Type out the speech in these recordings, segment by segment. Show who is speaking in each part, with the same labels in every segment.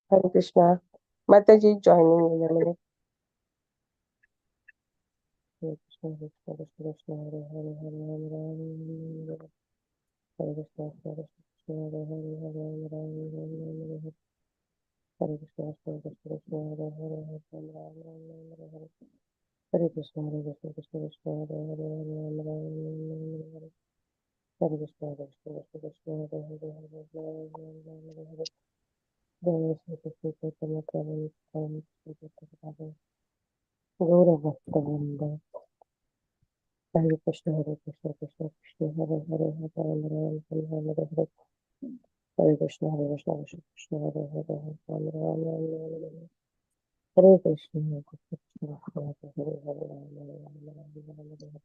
Speaker 1: Hare Krishna. Mataji joining in a minute. Hare Krishna, Hare Krishna, Krishna Krishna, Hare Hare, Hare Ram, Ram Ram. Hare Krishna, Hare Krishna, Hare Hare, Hare Ram, Ram Ram. Hare Krishna, Hare Krishna, Hare Hare, Hare Ram, Ram Ram. Hare Krishna, Hare Krishna, Krishna Krishna, Hare Hare, Hare Ram, Ram. Hare Krishna, Hare Krishna, Krishna Krishna, Hare Hare, Hare Ram, Ram. Hare Krishna, Chaitanya Prabhu, Gaura Bhakta Vrinda. Hare Krishna, Hare Krishna, Krishna Krishna, Hare Hare, Hare Ram, Ram Hare. Hare Krishna, Hare Krishna, Krishna Krishna, Hare Hare, Hare Ram, Ram. Hare Krishna, Hare Krishna, Krishna Krishna, Hare Hare, Hare Ram, Ram.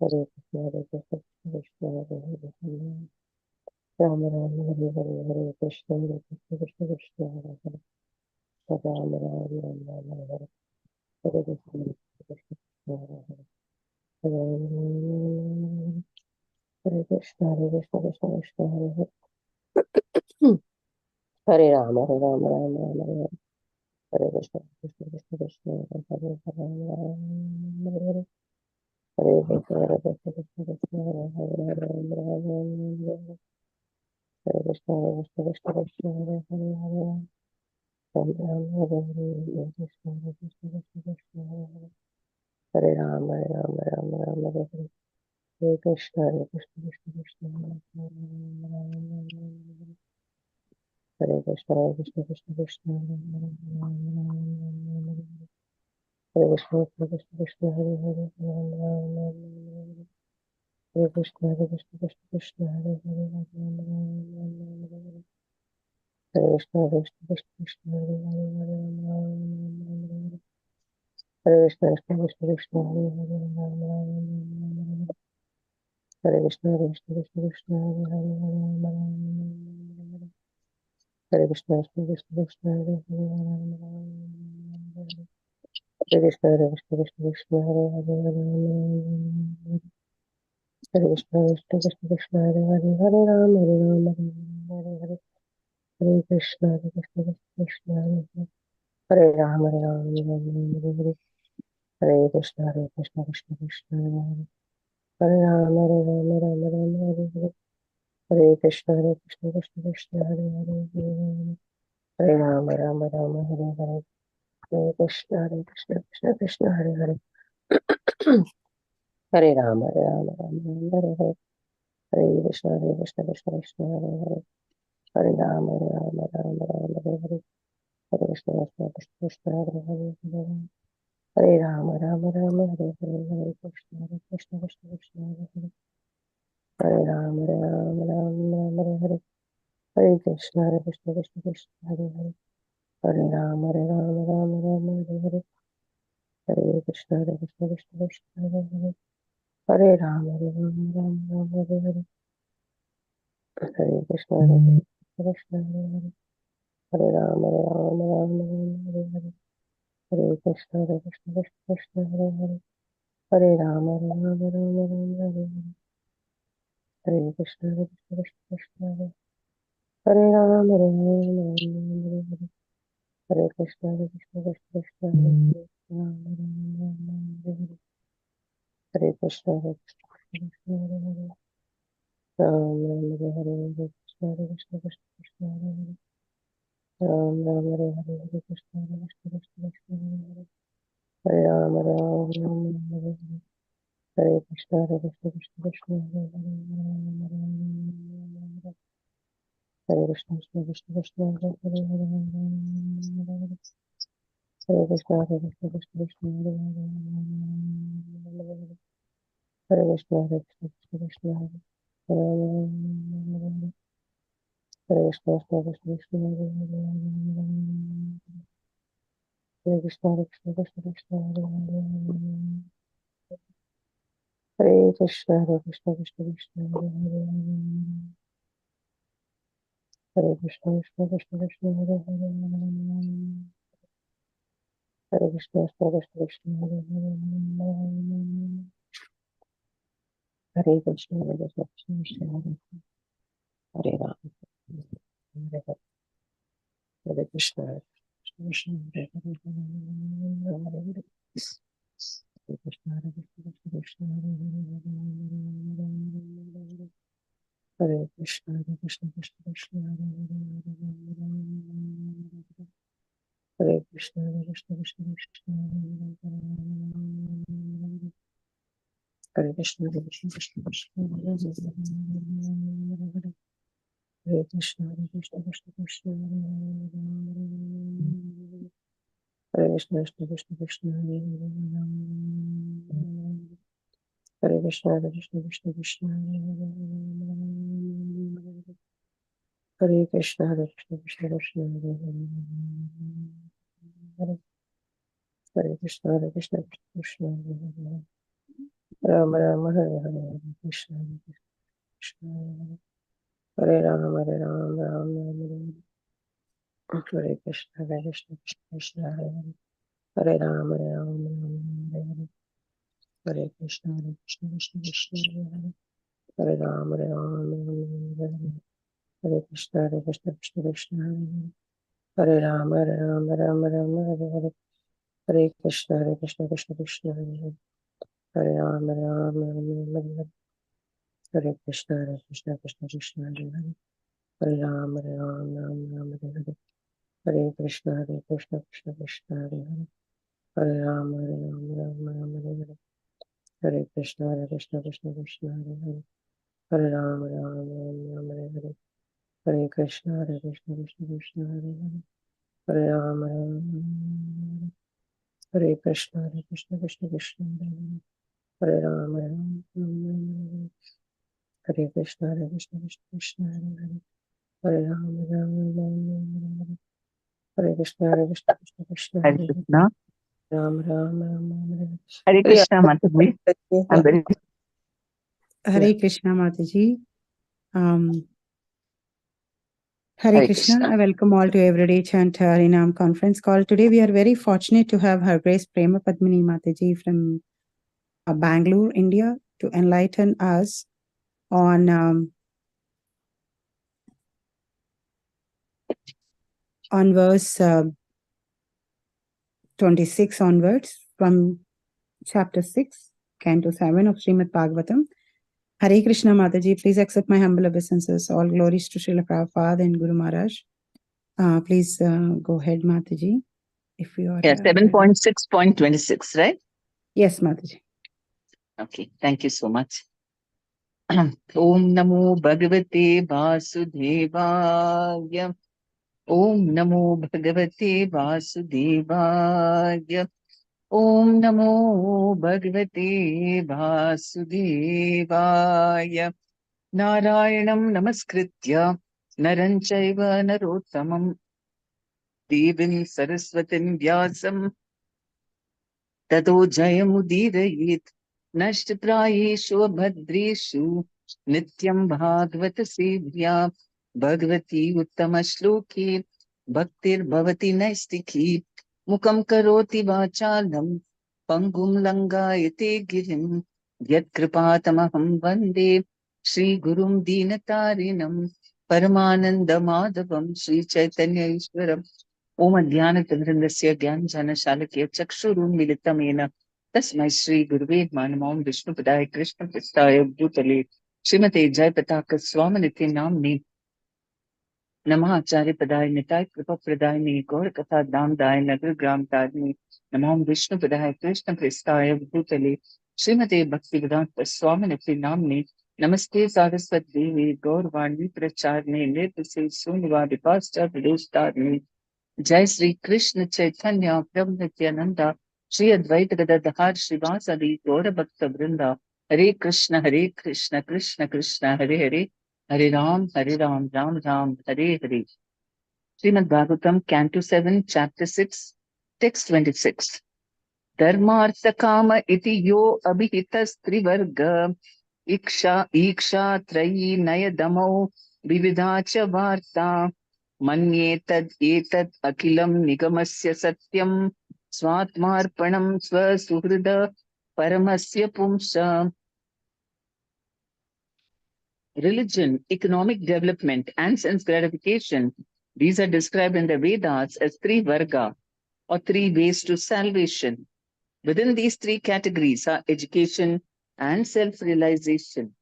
Speaker 1: Hare Krishna, Hare Krishna, Krishna Krishna, Hare Hare, Ram, Ram. Hare Hare, Hare Krishna, Hare Krishna, Krishna Krishna, Hare Hare, Hare Ram, Ram. Hare Hare Krishna, Hare Krishna, Hare Hare, Hare Ram. Hare Krishna, Hare Krishna, Krishna Krishna, Hare Hare. Hare Ram, Hare Ram, Ram Ram, Hare Hare. Hare Krishna, Krishna Krishna, Krishna Hare Hare, Ram Ram, Hare Hare. Hare Krishna, Hare Krishna, Krishna Krishna, Hare Hare, Ram Ram, Hare Hare. Hare Krishna, Hare Krishna, Krishna Krishna, Hare Hare, Hare Ram, Ram Hare Hare. Hare Krishna, Hare Krishna, Krishna Krishna, Hare Hare. Hare Ram, Hare Ram, Ram Ram, Hare Hare. Hare Krishna, Hare Krishna, Krishna Krishna, Hare Hare, Ram Ram. Hare Krishna, Hare Krishna, Krishna Krishna, Hare Hare, Hare Krishna, Hare Krishna, Krishna Hare Hare, Hare Krishna, Hare Krishna, Krishna Krishna, Hare Hare, Hare Krishna, Hare Krishna, Krishna Krishna, Hare Hare, Hare Krishna, Krishna Krishna, Krishna Hare Hare, Hare Krishna, Hare Krishna, Krishna Krishna, Hare Hare, Hare Krishna, Krishna Krishna, Krishna Hare Hare, Hare Krishna, Hare Krishna, Krishna Krishna, Hare Hare, Hare Krishna, Krishna Krishna, Krishna Hare Hare, Hare Ram, Hare Ram, Hare Hare, Hare Krishna, Hare Krishna, Krishna Krishna, Hare Hare, Hare Ram, Hare Ram, Hare Hare, Hare Krishna, Hare Krishna, Krishna Krishna, Hare Hare, Hare Ram, Hare Ram, Hare Hare, Hare Krishna, Hare Krishna, Krishna Krishna, Hare Hare, Hare Ram, Ram Ram, Hare Hare, Hare Krishna, Hare Krishna, Krishna Krishna, Hare Hare, Hare Ram, Ram Ram, Hare Hare, Hare Krishna, Hare Krishna, Krishna Krishna, Hare Hare, Hare Ram, Ram Ram, Hare Hare, Hare Krishna, Krishna Krishna, Hare Hare, Hare Ram, Ram Ram, Hare Hare, Hare Krishna, Krishna Krishna, Hare Hare, Hare Ram, Ram Ram, Hare Hare, Hare Krishna, Hare Krishna, Krishna Krishna, Hare Hare, Hare Ram, Ram Ram, Hare Hare, Hare Krishna, Hare Krishna, Krishna Krishna, Hare Hare, Hare Ram, Ram Ram, Hare Hare, Hare Krishna, Hare Krishna, Krishna Hare Hare, Hare Ram, Ram Ram, Hare Hare, Hare Krishna, Hare Krishna, Krishna Krishna, Hare Hare, Hare Ram, Ram Ram, Hare Hare, Hare Krishna, Hare Krishna, Krishna Krishna, Hare Ram, Ram Ram, Hare Hare, Hare Krishna, Hare Krishna, Krishna Krishna, Hare Hare, Ram Ram, Hare Hare, Hare Krishna, Hare Krishna, Krishna Hare Hare, Ram Ram, Hare Hare, Hare Krishna, Hare Krishna, Krishna Krishna, Hare Hare, Ram Ram, Hare Hare, Hare Krishna, Hare Krishna, Krishna Krishna, Hare Hare, Hare Ram, Ram Ram, Hare Hare, Hare Krishna, Hare Krishna, Krishna Krishna, Hare Hare, Hare Krishna, Krishna Krishna, Krishna Hare Hare, Hare Krishna, Hare Krishna, Krishna Krishna, Hare Hare, Hare Krishna, Hare Krishna, Krishna Krishna, Hare Hare, Hare Krishna, Krishna Krishna, Krishna Hare Hare, Hare Krishna, Hare Krishna, Krishna Krishna, Hare Hare, Hare Krishna, Hare Krishna, Krishna Krishna, Hare Hare, Hare Krishna, Krishna Krishna, Krishna Hare Hare, Hare Krishna, Krishna Krishna, Krishna Hare Hare, Hare Krishna, Hare Krishna, Krishna Krishna, Hare Ram, Hare Hare, Hare Krishna, Krishna, Hare Krishna, Hare Krishna, Hare Krishna, Hare Krishna, Hare Krishna, Krishna Krishna, Hare Krishna, Hare Krishna, Krishna Krishna, Hare Krishna, Hare Krishna, Krishna Krishna, Hare Krishna, Hare Krishna, Krishna Krishna, Hare Krishna, Krishna Krishna, Krishna Hare Krishna, Hare Krishna, Krishna Krishna, Hare Krishna, Hare Krishna, Krishna Krishna, Hare Krishna, Hare Krishna, Krishna Krishna, Rama Rama, Hare Hare, Hare Krishna, Hare Krishna, Hare Rama, Hare Rama, Rama Rama, Hare Krishna, Hare Krishna, Krishna Hare Hare, Hare Rama, Hare Rama, Rama Rama, Hare Krishna, Hare Krishna, Krishna Krishna, Hare Rama, Hare Rama, Hare Krishna, Hare Krishna, Krishna Krishna, Hare Rama, Hare Rama, Rama Rama, Hare Hare, Hare Krishna, Hare Krishna, Krishna Krishna, Hare Rama, Hare Rama, Rama, Hare Krishna, Hare Krishna, Krishna Krishna, Hare Rama, Hare Rama, Rama Rama, Hare Krishna, Hare Krishna, Krishna Krishna, Hare Rama, Hare Rama, Rama Rama, Hare Krishna, Hare Krishna, Krishna Krishna, Hare Rama, Hare Rama, Rama Rama, Hare Krishna, Hare Krishna, Krishna Krishna, Hare Rama, Hare Krishna, Hare Krishna, Krishna Krishna, Hare Rama, Hare Krishna, Hare Krishna, Krishna Krishna, Hare Rama, Hare Krishna, Hare Krishna, Krishna Krishna,
Speaker 2: Hare Krishna.
Speaker 1: Ram Ram Ram Ram.
Speaker 2: Hare Krishna, Mataji. I'm very
Speaker 3: Hare Krishna, Mataji. Hare
Speaker 2: Hare
Speaker 3: Krishna.
Speaker 2: Krishna.
Speaker 3: I welcome all to Everyday Chant Harinam conference call. Today we are very fortunate to have Her Grace Prema Padmini Mataji from Bangalore, India, to enlighten us on verse 26 onwards from chapter 6, canto 7 of Srimad Bhagvatam. Hare Krishna, Mataji. Please accept my humble obeisances. All glories to Srila Prabhupada and Guru Maharaj. Please go ahead, Mataji. If you are
Speaker 2: 7.6.26, right?
Speaker 3: Yes, Mataji.
Speaker 2: Okay, thank you so much. Om Namo Bhagavate Vasudevaya. Om Namo Bhagavate Vasudevaya. Om Namo Bhagavate Vasudevaya. Narayanam Namaskritya Naran Chaiva Narottamam Devim Saraswatim Vyasam Tato Jayamudirayeet Nashtaprayeshu Bhadreshu Nityam Bhagavata Sevya Bhagavati Uttama Shloke Bhaktir Bhavati Naistiki Mukam Karoti Vachalam Pangum Langayate Girim Yat Kripatamaham Vande Shri Gurum Dinatarinam Paramananda Madhavam Shri Chaitanya Ishwaram ओम अज्ञानतिमिरन्दस्य ज्ञानञ्जनशालाकया चक्षुरुन्मीलितं तस्मै श्रीगुरुवे नमः। ओम विष्णुपदाय कृष्णपृष्ठाय भूतले श्रीमते जयपताक स्वामिनिति नाम्नि नमः। आचार्यपदाय निताय कृपाप्रदायिने गौरकथा दामदाय नगरग्राम तारिणे नमः। ओम विष्णुपदाय कृष्णपृष्ठाय भूतले श्रीमते भक्तिवेदान्त स्वामिनिति नाम्नि नमस्ते सारस्वती देवी गौरवाणी प्रचारिणे निर्विशेष शून्यवादी पाश्चात्य विदेशतारिणे जय श्री कृष्ण चैतन्य प्रभु नित्यानंदा श्री अद्वैत गदाधर श्रीवासदि गौर भक्त वृंदा Hare Krishna Krishna Krishna Hare Hare Hare Rama Rama Rama Hare Hare. Shrimad Bhagavatam canto 7 chapter 6 text 26। धर्मार्थ काम इति यो अभिहितस्त्रिवर्ग ईक्षा त्रयी नय दमौ विविधा च वार्ता मन्येतद् एतद् अखिलं निगमस्य सत्यं स्वात्मार्पणं स्वसुहृद परमस्य पुंस। Religion, economic development, and sense gratification These are described in the Vedas as three varga, or three ways to salvation. Within these three categories are education and self-realization,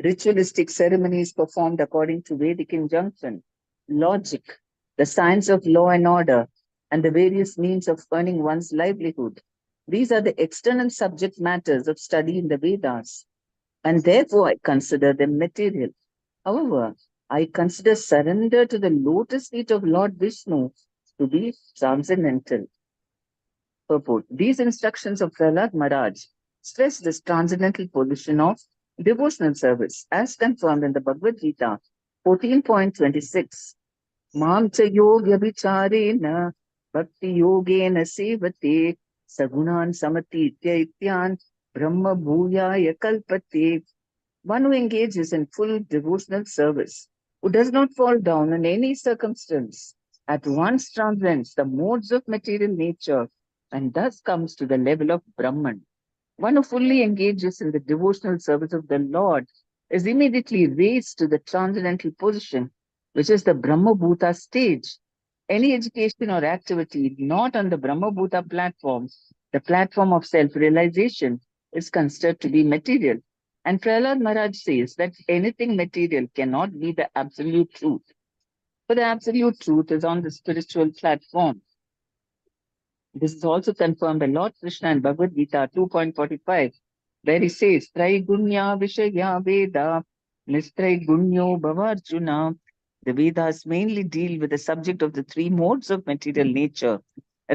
Speaker 2: ritualistic ceremonies performed according to Vedic injunction, logic, the science of law and order, and the various means of earning one's livelihood. These are the external subject matters of study in the Vedas, and therefore I consider them material. However, I consider surrender to the lotus feet of Lord Vishnu to be transcendental. Purport. These instructions of Prahlad Maharaj stress this transcendental position of devotional service, as confirmed in the Bhagavad Gita 14.26. Mam cha yogya vicharena bhakti yogena sevate sagunan samatitya ityan brahma bhuyaya kalpate. One who engages in full devotional service, who does not fall down in any circumstance, at once transcends the modes of material nature and thus comes to the level of Brahman. One who fully engages in the devotional service of the Lord is immediately raised to the transcendental position, which is the Brahmabhuta stage. Any education or activity not on the Brahmabhuta platform, the platform of self-realization, is considered to be material. And Prahlad Maharaj says that anything material cannot be the absolute truth. For the absolute truth is on the spiritual platform. This is also confirmed by Lord Krishna in Bhagavad Gita 2.45, where he says, Traigunya Vishaya Veda, Nistraigunyo Bhavarjuna. The Vedas mainly deal with the subject of the three modes of material nature.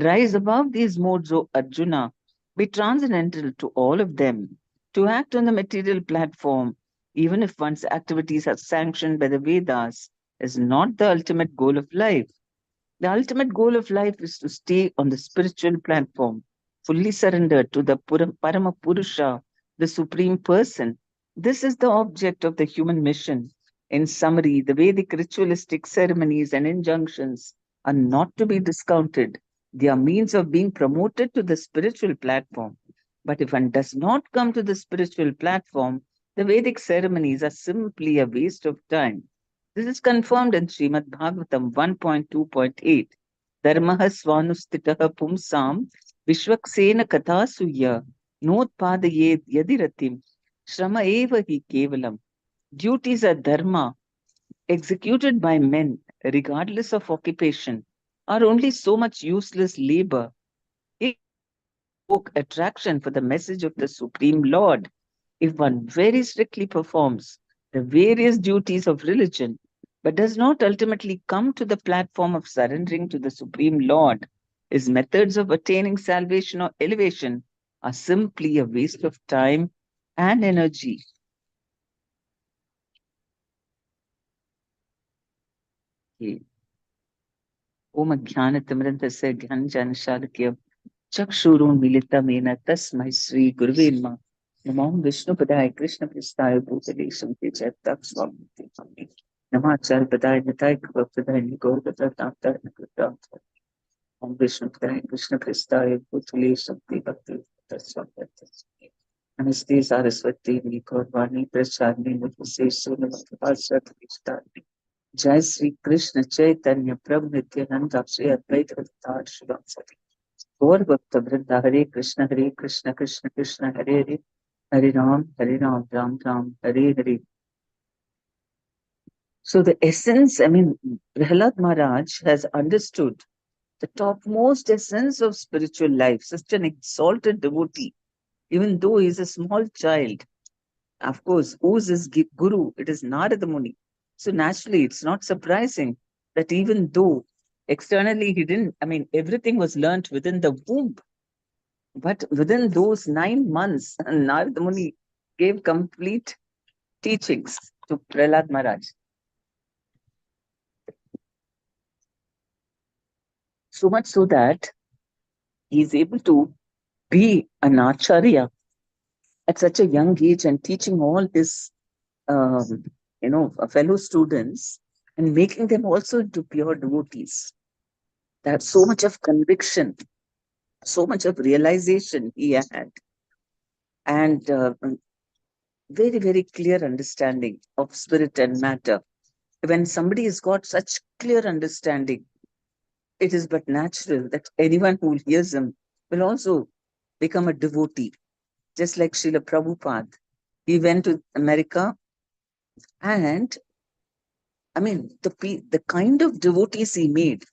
Speaker 2: Rise above these modes, O Arjuna. Be transcendental to all of them. To act on the material platform, even if one's activities are sanctioned by the Vedas, is not the ultimate goal of life. The ultimate goal of life is to stay on the spiritual platform, fully surrendered to the Parama Purusha, the Supreme Person. This is the object of the human mission. In summary, the Vedic ritualistic ceremonies and injunctions are not to be discounted. They are means of being promoted to the spiritual platform. But if one does not come to the spiritual platform, the Vedic ceremonies are simply a waste of time. This is confirmed in Srimad Bhagvatam 1.2.8. Dharmaha svanustitaha pumsam vishwaksena kathasuya notpadayet yadiratim shrama eva hi kevalam. Duties are dharma executed by men, regardless of occupation, are only so much useless labor if evoke attraction for the message of the Supreme Lord. If one very strictly performs the various duties of religion, but does not ultimately come to the platform of surrendering to the Supreme Lord, his methods of attaining salvation or elevation are simply a waste of time and energy. Om Jnanatimirandasya Gyanjanashalakya Chakshurunmilitamena Tasmai Sri Guruve Namaha. Namo Vishnu Padaya Krishna Pristaya Bhutale Shanti Chatak Swamiti Pami. Namachar Padaya Nitai Padaya Nigor Padaya Nakata. Om Vishnu Padaya Krishna Pristaya Bhutale Shanti Bhakti Swamiti. Namaste Saraswati Nikor Vani Prachadni Namaste Namaste Krishna. Jai Sri Krishna Chaitanya Prabhu Nityananda Shri Advaita Gadadhar Shivamsati. Gaur Bhakta Vrinda Hare Krishna Krishna Krishna Hare Hare Hare Ram Ram Ram Hare Hare. So the essence, Prahlad Maharaj has understood the topmost essence of spiritual life, such an exalted devotee, even though he is a small child. Of course, who's his guru? It is Narada Muni. So naturally, it's not surprising that even though externally he didn't, everything was learnt within the womb. But within those 9 months, Narada Muni gave complete teachings to Prahlad Maharaj. So much so that he's able to be an acharya at such a young age and teaching all his, fellow students and making them also into pure devotees. That's so much of conviction, so much of realization he had, and very, very clear understanding of spirit and matter. when somebody has got such clear understanding, it is but natural that anyone who hears him will also become a devotee, just like Srila Prabhupada. He went to America, and I mean, the kind of devotees he made,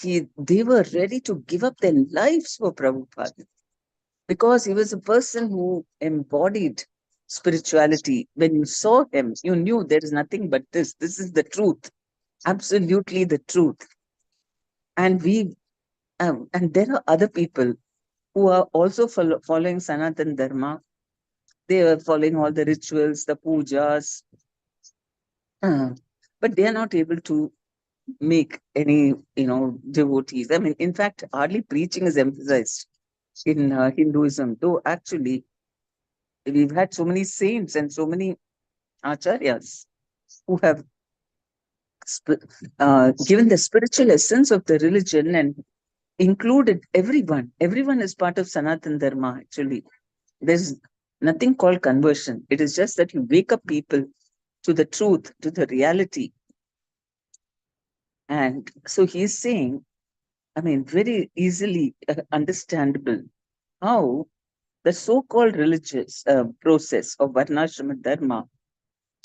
Speaker 2: they were ready to give up their lives for Prabhupada, because he was a person who embodied spirituality. When you saw him, you knew there is nothing but this. This is the truth, absolutely the truth. And and there are other people who are also following Sanatan Dharma. They are following all the rituals, the pujas, but they are not able to make any, devotees. I mean, in fact, hardly preaching is emphasized in Hinduism, though actually we've had so many saints and so many acharyas who have given the spiritual essence of the religion and included everyone. Everyone is part of Sanatan Dharma, actually. There's nothing called conversion. It is just that you wake up people to the truth, to the reality. And so he's saying, I mean, very easily understandable how the so-called religious process of Varnashrama Dharma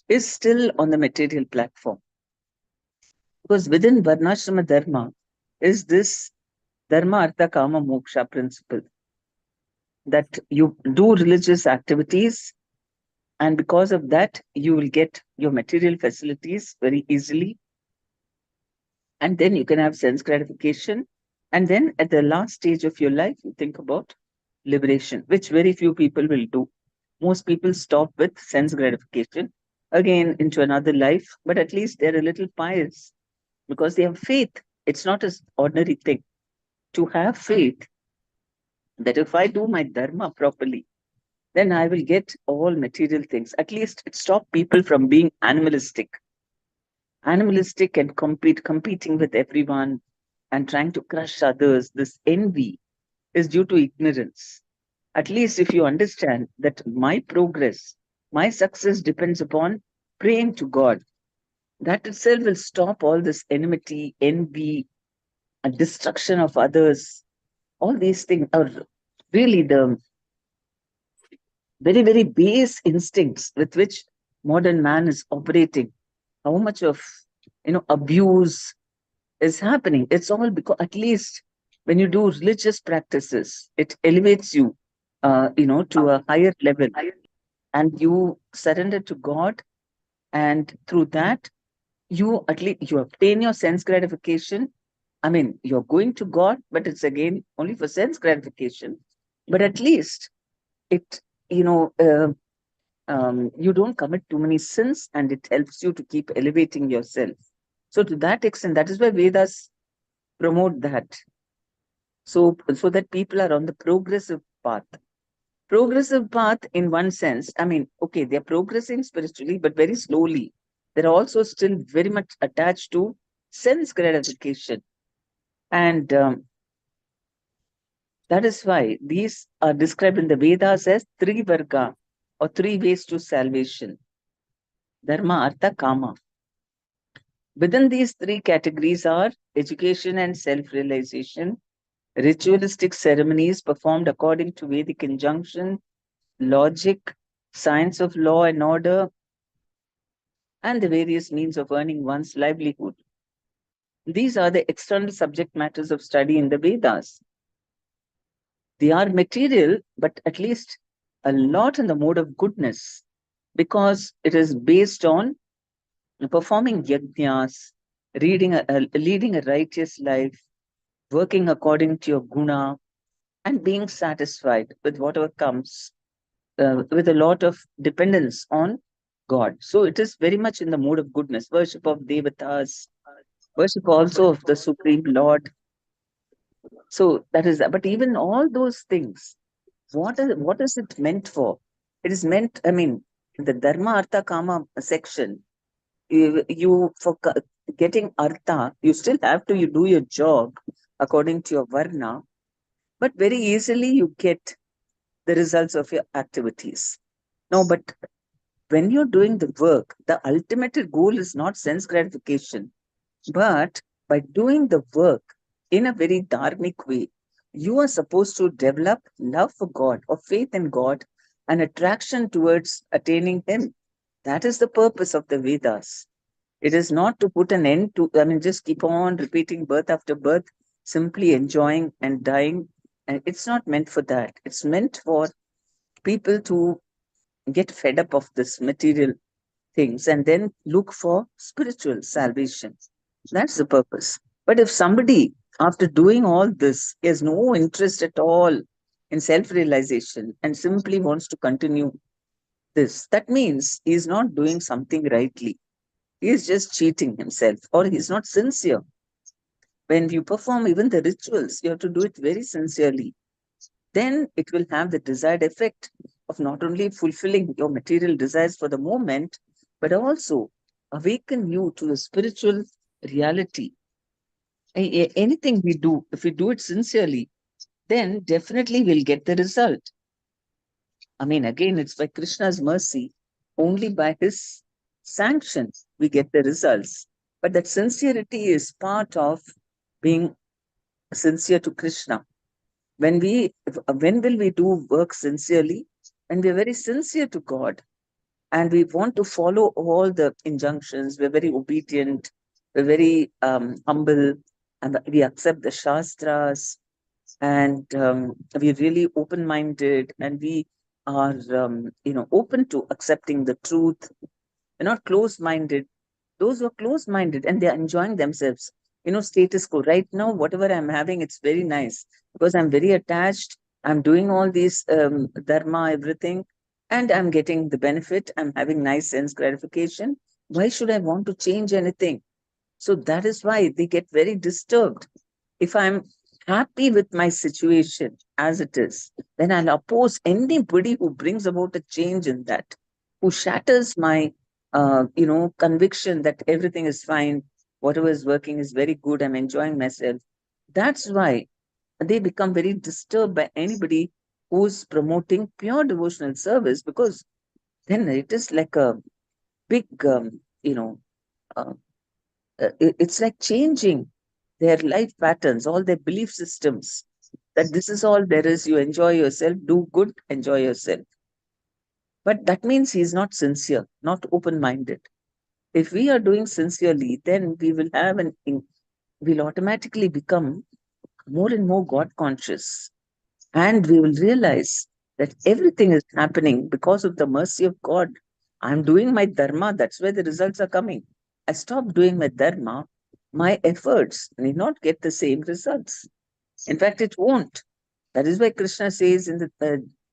Speaker 2: is still on the material platform. Because within Varnashrama Dharma is this Dharma, Artha, Kama, Moksha principle, that you do religious activities, and because of that, you will get your material facilities very easily. And then you can have sense gratification. And then at the last stage of your life, you think about liberation, which very few people will do. Most people stop with sense gratification, again into another life, but at least they're a little pious because they have faith. It's not an ordinary thing to have faith that if I do my dharma properly, then I will get all material things. At least it stops people from being animalistic and competing with everyone and trying to crush others. This envy is due to ignorance. At least if you understand that my progress, my success depends upon praying to God, that itself will stop all this enmity, envy, and destruction of others. All these things are really the very, very base instincts with which modern man is operating. How much of abuse is happening? It's all because, at least when you do religious practices, it elevates you to a higher level, and you surrender to God, and through that you at least you obtain your sense gratification. I mean, you're going to God, but it's again only for sense gratification. But at least it, you know, you don't commit too many sins, and it helps you to keep elevating yourself. So to that extent, that is why Vedas promote that. So that people are on the progressive path. Progressive path in one sense. I mean, okay, they're progressing spiritually, but very slowly. They're also still very much attached to sense gratification. And that is why these are described in the Vedas as three varga, or three ways to salvation: dharma, artha, kama. Within these three categories are education and self-realization, ritualistic ceremonies performed according to Vedic injunction, logic, science of law and order, and the various means of earning one's livelihood. These are the external subject matters of study in the Vedas. They are material, but at least a lot in the mode of goodness, because it is based on performing yajnas, leading a righteous life, working according to your guna, and being satisfied with whatever comes, with a lot of dependence on God. So it is very much in the mode of goodness, worship of devatas, worship also of the Supreme Lord. So that is that. But even all those things, what is it meant for? It is meant, I mean, in the Dharma, Artha, Kama section, you for getting Artha, you still have to do your job according to your Varna, but very easily you get the results of your activities. No, but when you're doing the work, the ultimate goal is not sense gratification, but by doing the work in a very dharmic way, you are supposed to develop love for God or faith in God and attraction towards attaining Him. That is the purpose of the Vedas. It is not to put an end to, just keep on repeating birth after birth, simply enjoying and dying. And it's not meant for that. It's meant for people to get fed up of this material things and then look for spiritual salvation. That's the purpose. But if somebody, after doing all this, has no interest at all in self realization and simply wants to continue this, that means he is not doing something rightly. He is just cheating himself or he is not sincere. When you perform even the rituals, you have to do it very sincerely. Then it will have the desired effect of not only fulfilling your material desires for the moment, but also awaken you to the spiritual reality. Anything we do, if we do it sincerely, then definitely we'll get the result. Again, it's by Krishna's mercy, only by his sanction we get the results. But that sincerity is part of being sincere to Krishna. When will we do work sincerely? When we're very sincere to God and we want to follow all the injunctions, we're very obedient, we're very humble, and we accept the Shastras, and we're really open-minded, and we are, open to accepting the truth. We're not closed-minded. Those who are closed-minded and they're enjoying themselves, status quo. Right now, whatever I'm having, it's very nice because I'm very attached. I'm doing all these dharma, everything, and I'm getting the benefit. I'm having nice sense gratification. Why should I want to change anything? So that is why they get very disturbed. If I'm happy with my situation as it is, then I'll oppose anybody who brings about a change in that, who shatters my, conviction that everything is fine, whatever is working is very good, I'm enjoying myself. That's why they become very disturbed by anybody who's promoting pure devotional service, because then it is like a big, uh, it's like changing their life patterns, all their belief systems, that this is all there is. You enjoy yourself, do good, enjoy yourself. But that means he's not sincere, not open minded. If we are doing sincerely, then we will we'll automatically become more and more God conscious. And we will realize that everything is happening because of the mercy of God. I'm doing my dharma, that's where the results are coming. I stop doing my dharma, my efforts may not get the same results. In fact, it won't. That is why Krishna says in the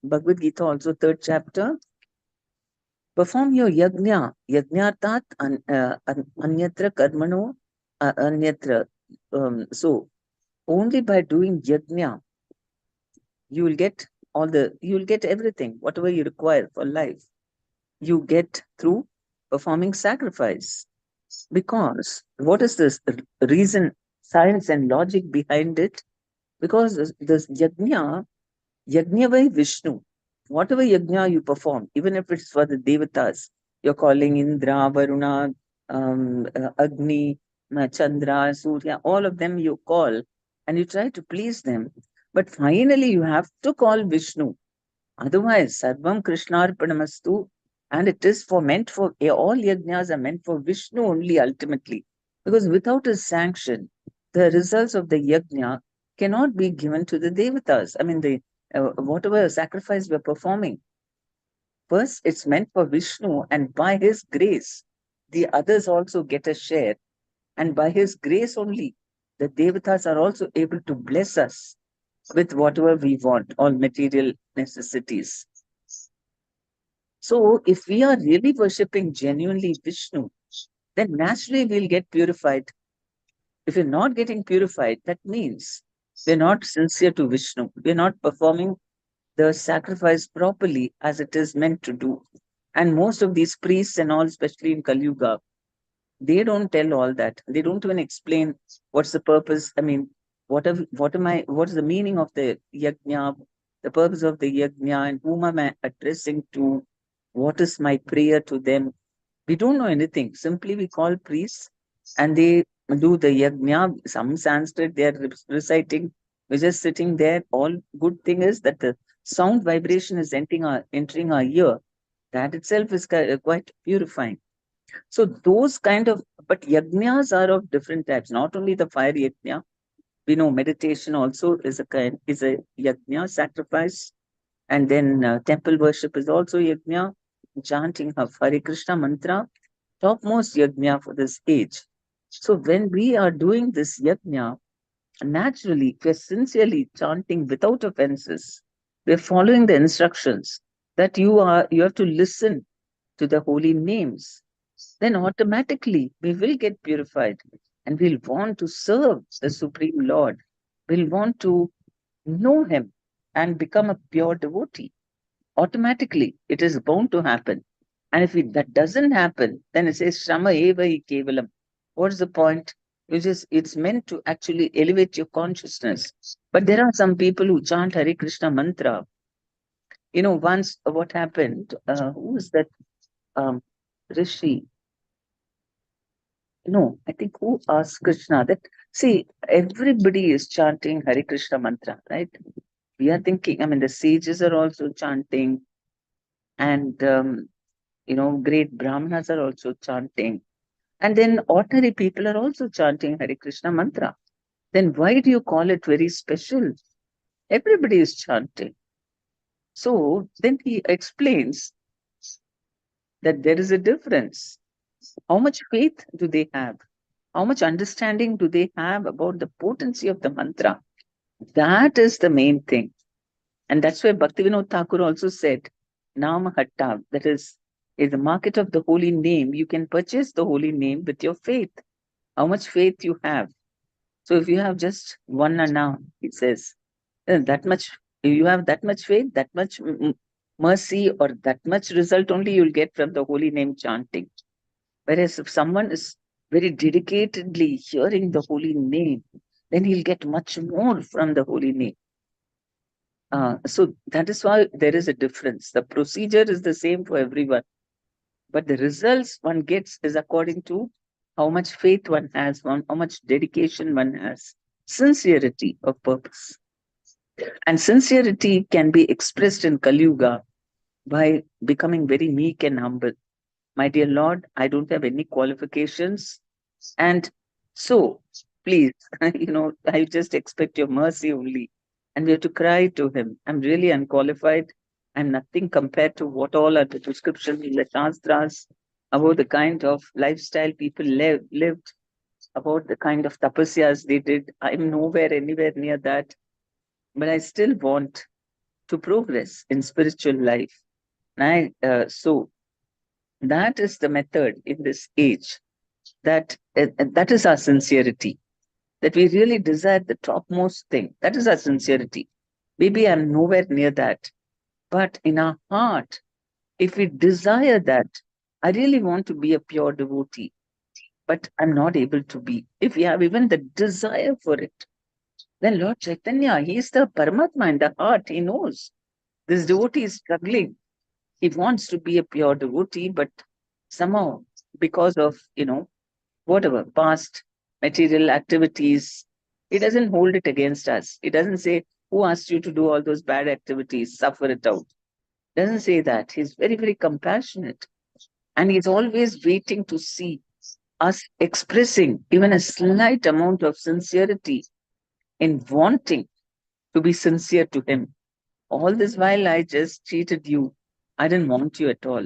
Speaker 2: Bhagavad Gita, also third chapter, perform your yajna, yajnatat anyatra karmano anyatra. So only by doing yajna, you'll get everything, whatever you require for life. You get through performing sacrifice. Because what is this reason, science and logic behind it? Because this yajna by Vishnu, whatever yajna you perform, even if it's for the devatas, you're calling Indra, Varuna, Agni, Chandra, Surya, all of them you call, and you try to please them. But finally, you have to call Vishnu. Otherwise, Sarvam Krishnarpanamastu, and it is meant for all yajnas are meant for Vishnu only ultimately. Because without his sanction, the results of the yajna cannot be given to the devatas. The whatever sacrifice we're performing. First, it's meant for Vishnu, and by his grace, the others also get a share. And by his grace only, the devatas are also able to bless us with whatever we want, all material necessities. So if we are really worshipping genuinely Vishnu, then naturally we'll get purified. If we're not getting purified, that means we're not sincere to Vishnu. We're not performing the sacrifice properly as it is meant to do. And most of these priests and all, especially in Kali Yuga, they don't tell all that. They don't even explain what's the purpose. What is the meaning of the yajna, the purpose of the yajna, and whom am I addressing to? What is my prayer to them? We don't know anything. Simply we call priests and they do the yajna, some Sanskrit they are reciting. We're just sitting there. All good thing is that the sound vibration is entering our ear. That itself is quite purifying. So those kind of, but yajnas are of different types, not only the fire yajna. We know meditation also is a yajna, sacrifice. And then temple worship is also yajna, chanting of Hare Krishna mantra, topmost yajna for this age. So when we are doing this yajna, naturally, we're sincerely chanting without offenses. We're following the instructions that you have to listen to the holy names. Then automatically we will get purified and we'll want to serve the Supreme Lord. We'll want to know Him and become a pure devotee. Automatically, it is bound to happen. And if that doesn't happen, then it says Shrama eva hi kevalam. What's the point? It's meant to actually elevate your consciousness. But there are some people who chant Hare Krishna mantra. Once what happened, who was that Rishi? No, I think who asked Krishna that, see, everybody is chanting Hare Krishna mantra, right? We are thinking, the sages are also chanting, and, great Brahmanas are also chanting. And then ordinary people are also chanting Hare Krishna mantra. Then why do you call it very special? Everybody is chanting. So then he explains that there is a difference. How much faith do they have? How much understanding do they have about the potency of the mantra? That is the main thing. And that's why Bhaktivinoda Thakur also said, Nama Hatta, that is the market of the holy name. You can purchase the holy name with your faith. How much faith you have. So if you have just one anna, he says, that much, if you have that much faith, that much mercy, or that much result only you'll get from the holy name chanting. Whereas if someone is very dedicatedly hearing the holy name, then he'll get much more from the holy name. So that is why there is a difference. The procedure is the same for everyone, but the results one gets is according to how much faith one has, how much dedication one has, sincerity of purpose. And sincerity can be expressed in Kali Yuga by becoming very meek and humble. My dear Lord, I don't have any qualifications. And so, please, I just expect your mercy only. And we have to cry to Him. I'm really unqualified. I'm nothing compared to what all are the descriptions in the Shastras about the kind of lifestyle people lived, about the kind of tapasyas they did. I'm nowhere, anywhere near that. But I still want to progress in spiritual life. So that is the method in this age. That is our sincerity. That we really desire the topmost thing. That is our sincerity. Maybe I'm nowhere near that. But in our heart, if we desire that, I really want to be a pure devotee, but I'm not able to be. If we have even the desire for it, then Lord Chaitanya, He is the Paramatma in the heart. He knows this devotee is struggling. He wants to be a pure devotee, but somehow, because of, whatever, past material activities, He doesn't hold it against us. He doesn't say, who asked you to do all those bad activities? Suffer it out. Doesn't say that. He's very, very compassionate. And He's always waiting to see us expressing even a slight amount of sincerity in wanting to be sincere to Him. All this while, I just cheated you. I didn't want you at all.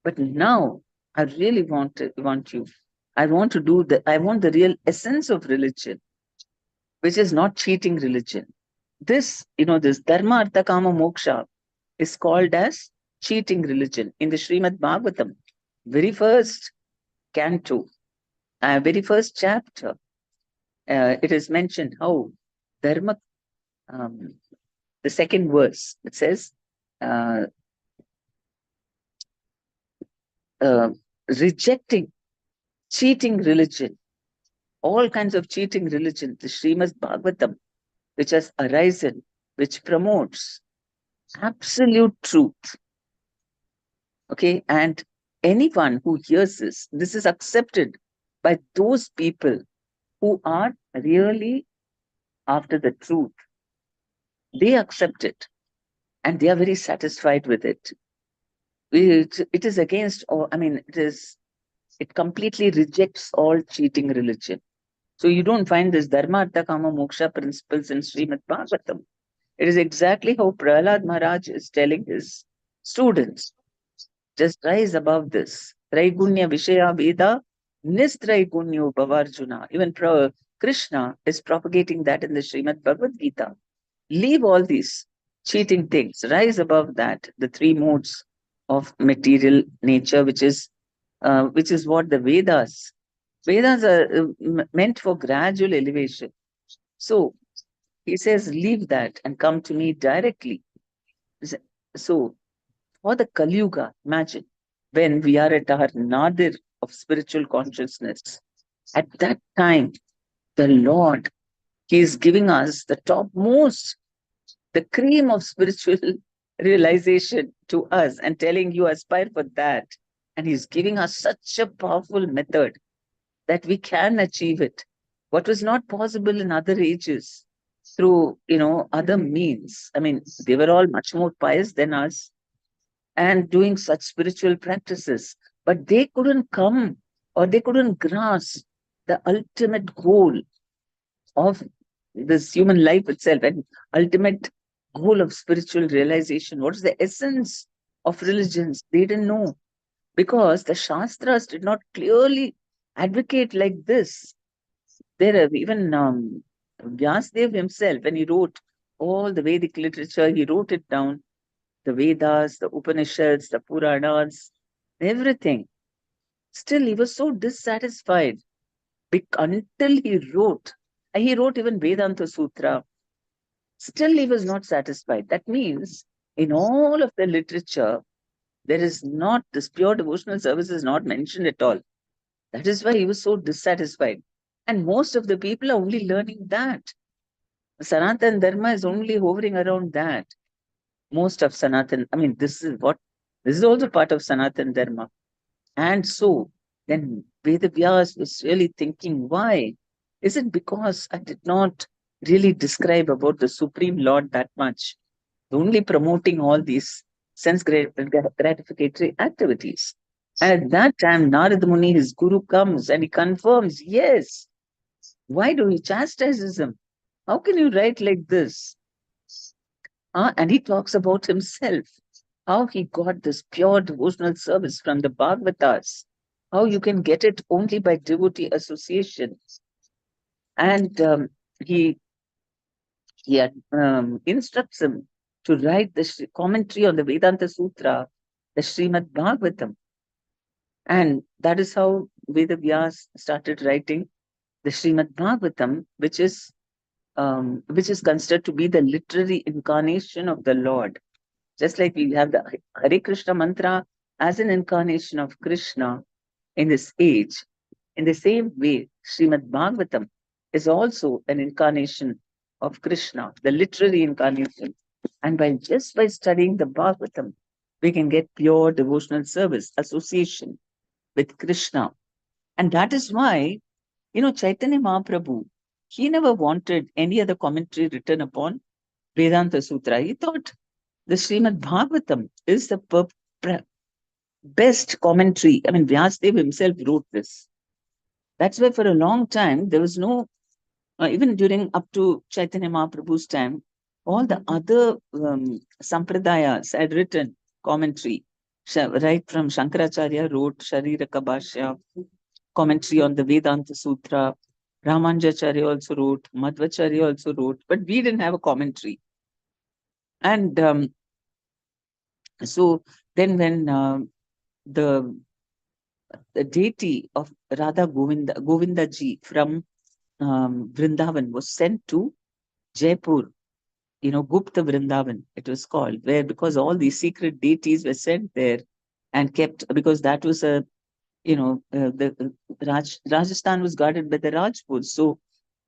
Speaker 2: But now, I really want you. I want the real essence of religion, which is not cheating religion. This Dharma, Artha, Kama, Moksha is called as cheating religion in the Srimad Bhagvatam. Very first canto, very first chapter, it is mentioned how Dharma, the second verse, it says, rejecting cheating religion, all kinds of cheating religion, the Srimad Bhagavatam, which has arisen, which promotes absolute truth, Okay, and anyone who hears this is accepted by those people who are really after the truth. They accept it and they are very satisfied with it. It is against, or I mean, it completely rejects all cheating religion. So you don't find this dharma, artha, kama, moksha principles in Srimad Bhagavatam. It is exactly how Prahlad Maharaj is telling his students. Just rise above this. Traigunya Vishaya Veda, Nistraigunyo Bhavarjuna. Even Krishna is propagating that in the Srimad Bhagavad Gita. Leave all these cheating things, rise above that, the three modes of material nature, which is what the Vedas. Vedas are meant for gradual elevation. So he says, leave that and come to me directly. So for the Kali Yuga, imagine when we are at our nadir of spiritual consciousness. At that time, the Lord, He is giving us the topmost, the cream of spiritual realization to us and telling you aspire for that. And He's giving us such a powerful method that we can achieve it. What was not possible in other ages through, other means. I mean, they were all much more pious than us and doing such spiritual practices, but they couldn't come or they couldn't grasp the ultimate goal of this human life itself and ultimate goal of spiritual realization. What is the essence of religions? They didn't know because the Shastras did not clearly advocate like this. There are even Vyasdev himself, when he wrote all the Vedic literature, he wrote it down, the Vedas, the Upanishads, the Puranas, everything. Still, he was so dissatisfied until he wrote even Vedanta Sutra. Still, he was not satisfied. That means in all of the literature, there is not, this pure devotional service is not mentioned at all. That is why he was so dissatisfied. And most of the people are only learning that. Sanatan Dharma is only hovering around that. Most of Sanatan, I mean, this is also part of Sanatan Dharma. And so then Vedavyas was really thinking, why? Is it because I did not really describe about the Supreme Lord that much? Only promoting all these sense gratificatory activities. And at that time, Narada Muni, his guru, comes and he confirms, yes, why do you chastise him? How can you write like this? And he talks about himself, how he got this pure devotional service from the Bhagavatas, how you can get it only by devotee association. And he instructs him to write the commentary on the Vedanta Sutra, the Srimad Bhagavatam. And that is how Vedavyas started writing the Srimad Bhagavatam, which is considered to be the literary incarnation of the Lord. Just like we have the Hare Krishna mantra as an incarnation of Krishna in this age, in the same way, Srimad Bhagavatam is also an incarnation of Krishna, the literary incarnation. And by studying the Bhagavatam, we can get pure devotional service, association with Krishna. And that is why, Chaitanya Mahaprabhu, he never wanted any other commentary written upon Vedanta Sutra. He thought the Srimad Bhagavatam is the best commentary. I mean, Vyasdev himself wrote this. That's why for a long time, there was no, even during up to Chaitanya Mahaprabhu's time, all the other sampradayas had written commentary. Right from Shankaracharya wrote Shariraka Bhashya, commentary on the Vedanta Sutra. Ramanujacharya also wrote, Madhvacharya also wrote, but we didn't have a commentary. And so then when the deity of Radha Govindaji from Vrindavan was sent to Jaipur, Gupta Vrindavan, it was called, where because all these secret deities were sent there and kept, because that was Rajasthan was guarded by the Rajputs. So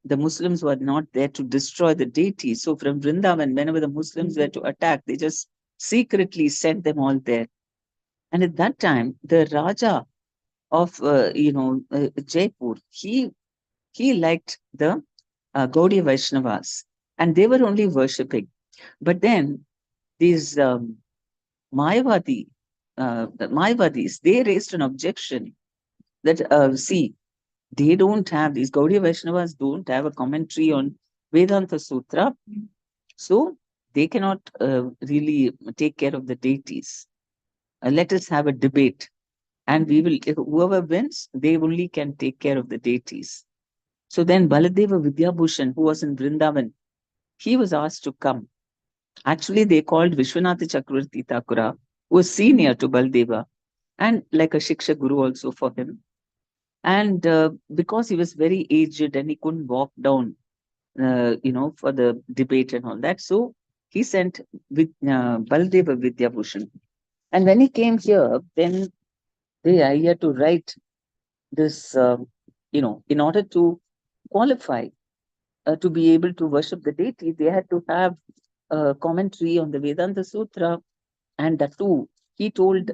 Speaker 2: the Muslims were not there to destroy the deities. So from Vrindavan, whenever the Muslims were to attack, they just secretly sent them all there. And at that time, the Raja of Jaipur, he liked the Gaudiya Vaishnavas, and they were only worshipping. But then these Mayavadi, the Mayavadis, they raised an objection that see, they don't have, these Gaudiya Vaishnavas don't have a commentary on Vedanta Sutra, so they cannot really take care of the deities. Let us have a debate, and we will, whoever wins, they only can take care of the deities. So then Baladeva Vidyabhushan, who was in Vrindavan, he was asked to come. Actually, they called Vishwanatha Chakravarti Thakura, who was senior to Baladeva, and like a Shiksha Guru also for him. And because he was very aged and he couldn't walk down, for the debate and all that, so he sent with Baladeva Vidyabhushan. And when he came here, then he had to write this, in order to qualify to be able to worship the deity, they had to have a commentary on the Vedanta Sutra. And that too, he told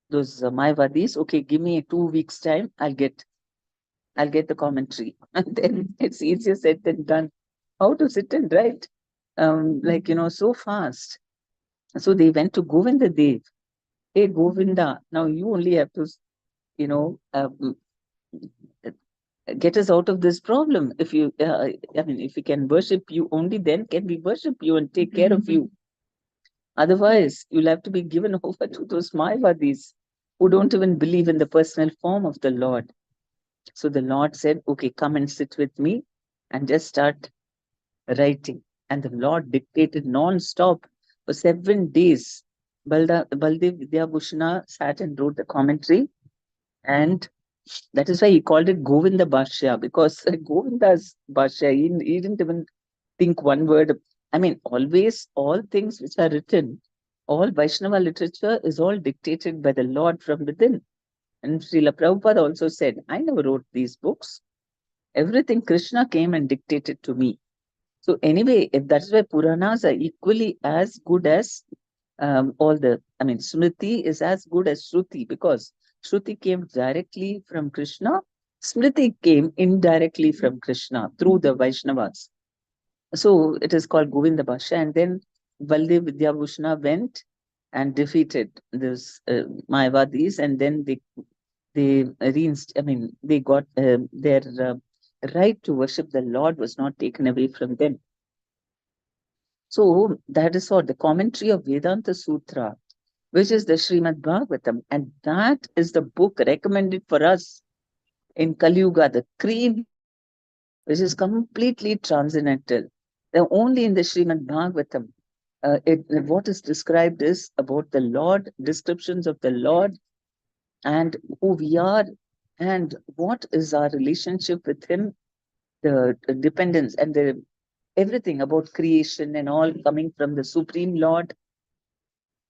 Speaker 2: those Mayavadis, okay, give me 2 weeks time, I'll get the commentary. And then it's easier said than done. How to sit and write, so fast. So they went to Govinda Dev. Hey, Govinda, now you only have to, get us out of this problem. If you, if we can worship you, only then can we worship you and take care of you. Otherwise, you'll have to be given over to those Mayavadis who don't even believe in the personal form of the Lord. So the Lord said, okay, come and sit with me and just start writing. And the Lord dictated non-stop for 7 days. Baldev Vidyabhushana sat and wrote the commentary. And that is why he called it Govinda Bhashya, because Govinda's Bhashya, he didn't even think one word. I mean, always all things which are written, all Vaishnava literature is all dictated by the Lord from within. And Srila Prabhupada also said, I never wrote these books. Everything Krishna came and dictated to me. So anyway, that's why Puranas are equally as good as Smriti is as good as Shruti, because Shruti came directly from Krishna, Smriti came indirectly from Krishna through the Vaishnavas. So it is called Govinda Bhashya. And then Baldev Vidyabhushana went and defeated those Mayavadis, and then they got their right to worship the Lord was not taken away from them. So that is what the commentary of Vedanta Sutra, which is the Srimad Bhagvatam, and that is the book recommended for us in Kali Yuga, the cream, which is completely transcendental. Only in the Srimad Bhagvatam, what is described is about the Lord, descriptions of the Lord, and who we are, and what is our relationship with Him, the dependence, and everything about creation and all coming from the Supreme Lord.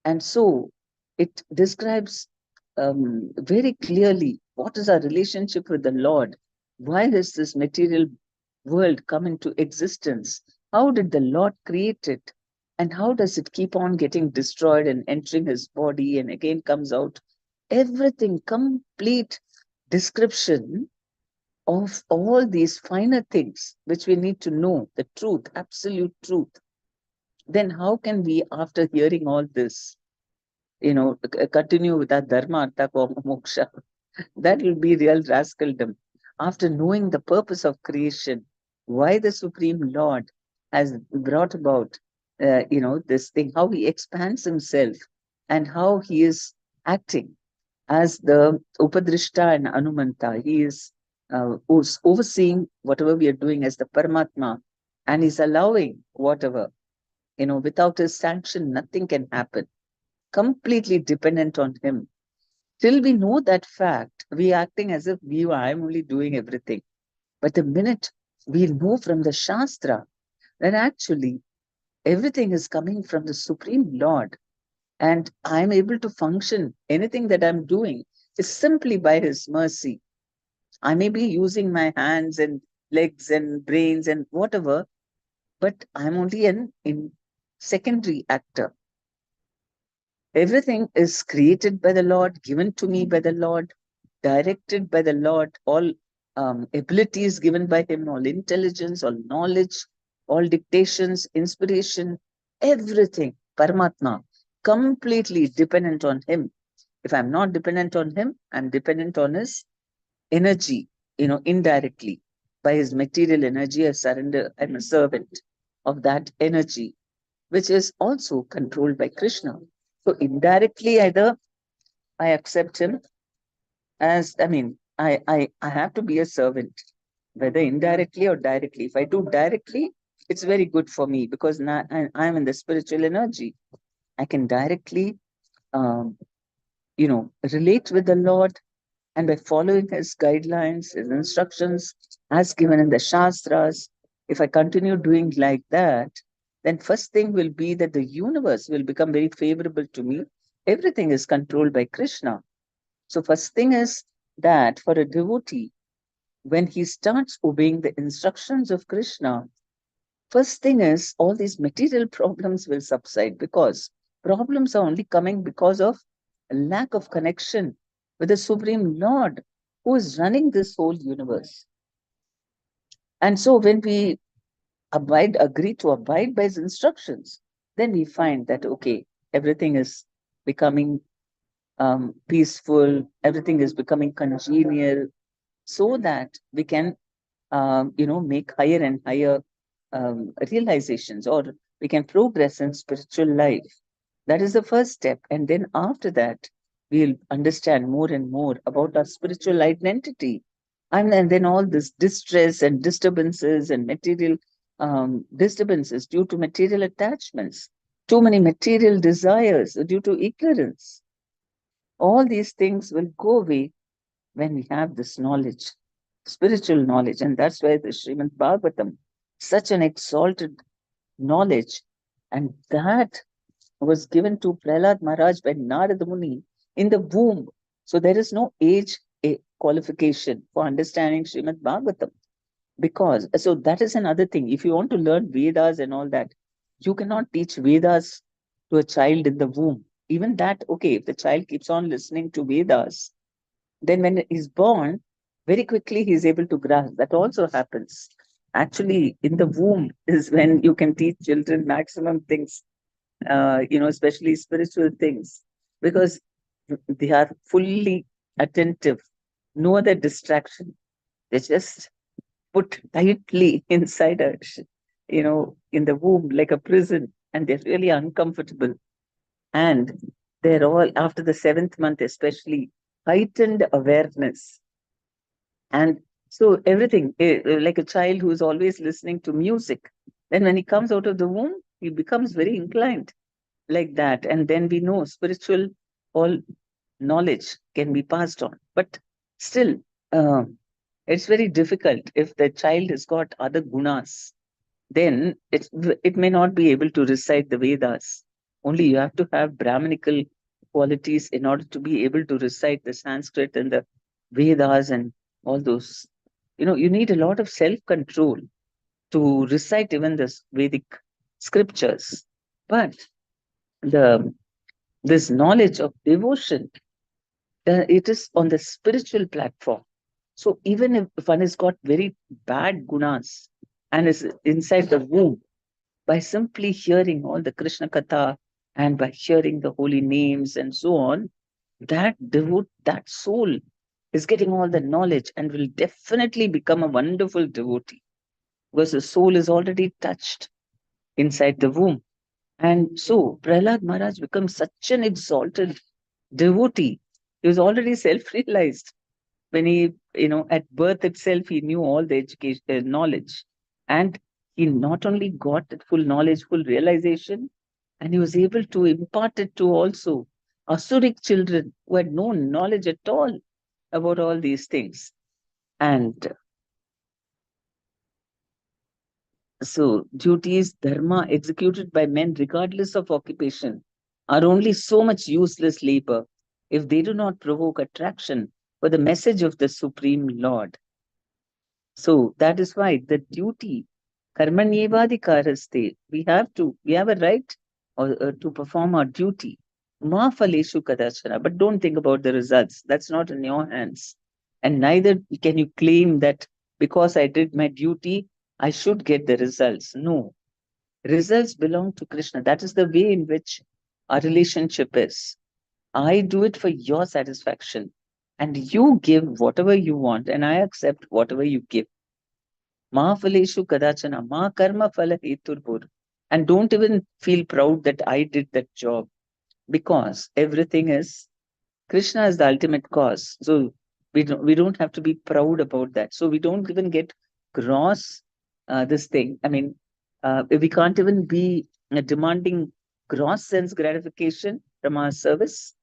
Speaker 2: And so it describes very clearly what is our relationship with the Lord. Why does this material world come into existence? How did the Lord create it? And how does it keep on getting destroyed and entering his body and again comes out? Everything, complete description of all these finer things which we need to know, the truth, absolute truth. Then how can we, after hearing all this, continue with that dharma, artha, kama, moksha? That will be real rascaldom. After knowing the purpose of creation, why the Supreme Lord has brought about, this thing, how he expands himself and how he is acting as the Upadrishta and Anumanta. He is overseeing whatever we are doing as the Paramatma, and he's allowing whatever, without his sanction, nothing can happen. Completely dependent on him. Till we know that fact, we are acting as if I'm only doing everything. But the minute we know from the Shastra that actually everything is coming from the Supreme Lord, and I'm able to function, anything that I'm doing is simply by his mercy. I may be using my hands and legs and brains and whatever, but I'm only in secondary actor. Everything is created by the Lord, given to me by the Lord, directed by the Lord, all abilities given by Him, all intelligence, all knowledge, all dictations, inspiration, everything, Paramatma, completely dependent on Him. If I'm not dependent on Him, I'm dependent on His energy, indirectly. By His material energy, I surrender, I'm a servant of that energy, which is also controlled by Krishna. So indirectly, either I accept him as, I have to be a servant, whether indirectly or directly. If I do directly, it's very good for me because now I'm in the spiritual energy. I can directly, um, relate with the Lord, and by following his guidelines, his instructions as given in the Shastras, if I continue doing like that, then first thing will be that the universe will become very favorable to me. Everything is controlled by Krishna. So first thing is that for a devotee, when he starts obeying the instructions of Krishna, first thing is all these material problems will subside, because problems are only coming because of a lack of connection with the Supreme Lord who is running this whole universe. And so when we agree to abide by his instructions, then we find that, okay, everything is becoming peaceful, everything is becoming congenial, so that we can, make higher and higher realizations, or we can progress in spiritual life. That is the first step. And then after that, we'll understand more and more about our spiritual identity. And then all this distress and disturbances and material disturbances due to material attachments, too many material desires due to ignorance. All these things will go away when we have this knowledge, spiritual knowledge. And that's why the Srimad Bhagvatam, such an exalted knowledge, and that was given to Prahlad Maharaj by Narada Muni in the womb. So there is no age qualification for understanding Srimad Bhagavatam. Because, so that is another thing. If you want to learn Vedas and all that, you cannot teach Vedas to a child in the womb. Even that, okay, if the child keeps on listening to Vedas, then when he's born, very quickly he's able to grasp. That also happens. Actually, in the womb is when you can teach children maximum things, especially spiritual things, because they are fully attentive, no other distraction. They just put tightly inside in the womb like a prison, and they're really uncomfortable. And they're all, after the 7th month, especially, heightened awareness. And so everything, like a child who is always listening to music, then when he comes out of the womb, he becomes very inclined like that. And then we know spiritual, all knowledge can be passed on. But still, it's very difficult if the child has got other gunas, then it may not be able to recite the Vedas. Only you have to have Brahminical qualities in order to be able to recite the Sanskrit and the Vedas and all those. You need a lot of self-control to recite even the Vedic scriptures. But this knowledge of devotion, it is on the spiritual platform. So even if one has got very bad gunas and is inside the womb, by simply hearing all the Krishna Katha and by hearing the holy names and so on, that soul is getting all the knowledge and will definitely become a wonderful devotee, because the soul is already touched inside the womb. And so Prahlad Maharaj becomes such an exalted devotee. He was already self-realized. When he, at birth itself, he knew all the education, knowledge. And he not only got that full knowledge, full realization, and he was able to impart it to also Asuric children who had no knowledge at all about all these things. And so duties, dharma executed by men regardless of occupation are only so much useless labor if they do not provoke attraction for the message of the Supreme Lord. So that is why the duty, karmanyevadikaraste, we have a right to perform our duty. Ma phaleshu kadachana. But don't think about the results. That's not in your hands. And neither can you claim that because I did my duty, I should get the results. No. Results belong to Krishna. That is the way in which our relationship is. I do it for your satisfaction. And you give whatever you want, and I accept whatever you give. Ma phaleshu kadachana, ma karma phala heturbhur. And don't even feel proud that I did that job, because everything is Krishna is the ultimate cause. So we don't have to be proud about that. So we don't even get gross this thing. I mean, we can't even be demanding gross sense gratification from our service,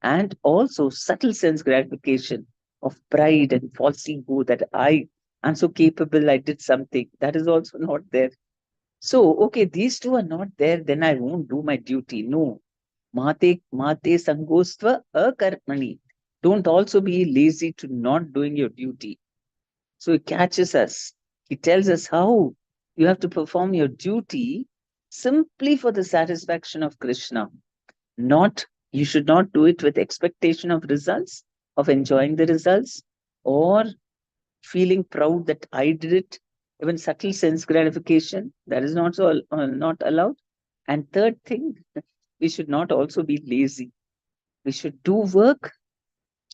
Speaker 2: and also subtle sense gratification of pride and false ego that I am so capable, I did something. That is also not there. So, okay, these two are not there, then I won't do my duty. No. Mate sangostva akarmani. Don't also be lazy to not doing your duty. So he catches us. He tells us how you have to perform your duty simply for the satisfaction of Krishna. Not, you should not do it with expectation of results, of enjoying the results, or feeling proud that I did it. Even subtle sense gratification, that is not so not allowed. And third thing, we should not also be lazy. We should do work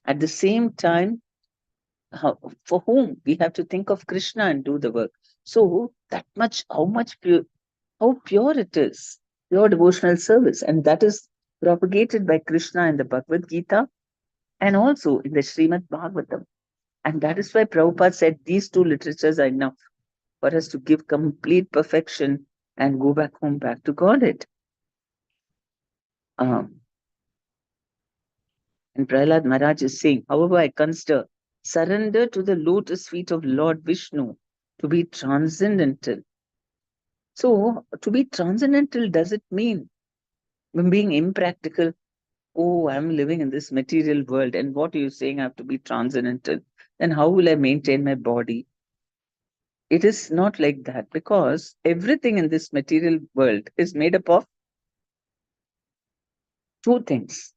Speaker 2: at the same time. For whom we have to think of Krishna and do the work. So that much, how pure it is, pure devotional service, and that is propagated by Krishna in the Bhagavad Gita and also in the Srimad Bhagvatam. And that is why Prabhupada said these two literatures are enough for us to give complete perfection and go back home, back to Godhead. And Prahlad Maharaj is saying, however, I consider surrender to the lotus feet of Lord Vishnu to be transcendental. So, to be transcendental, does it mean being impractical? Oh, I'm living in this material world, and what are you saying? I have to be transcendental. Then how will I maintain my body? It is not like that, because everything in this material world is made up of two things: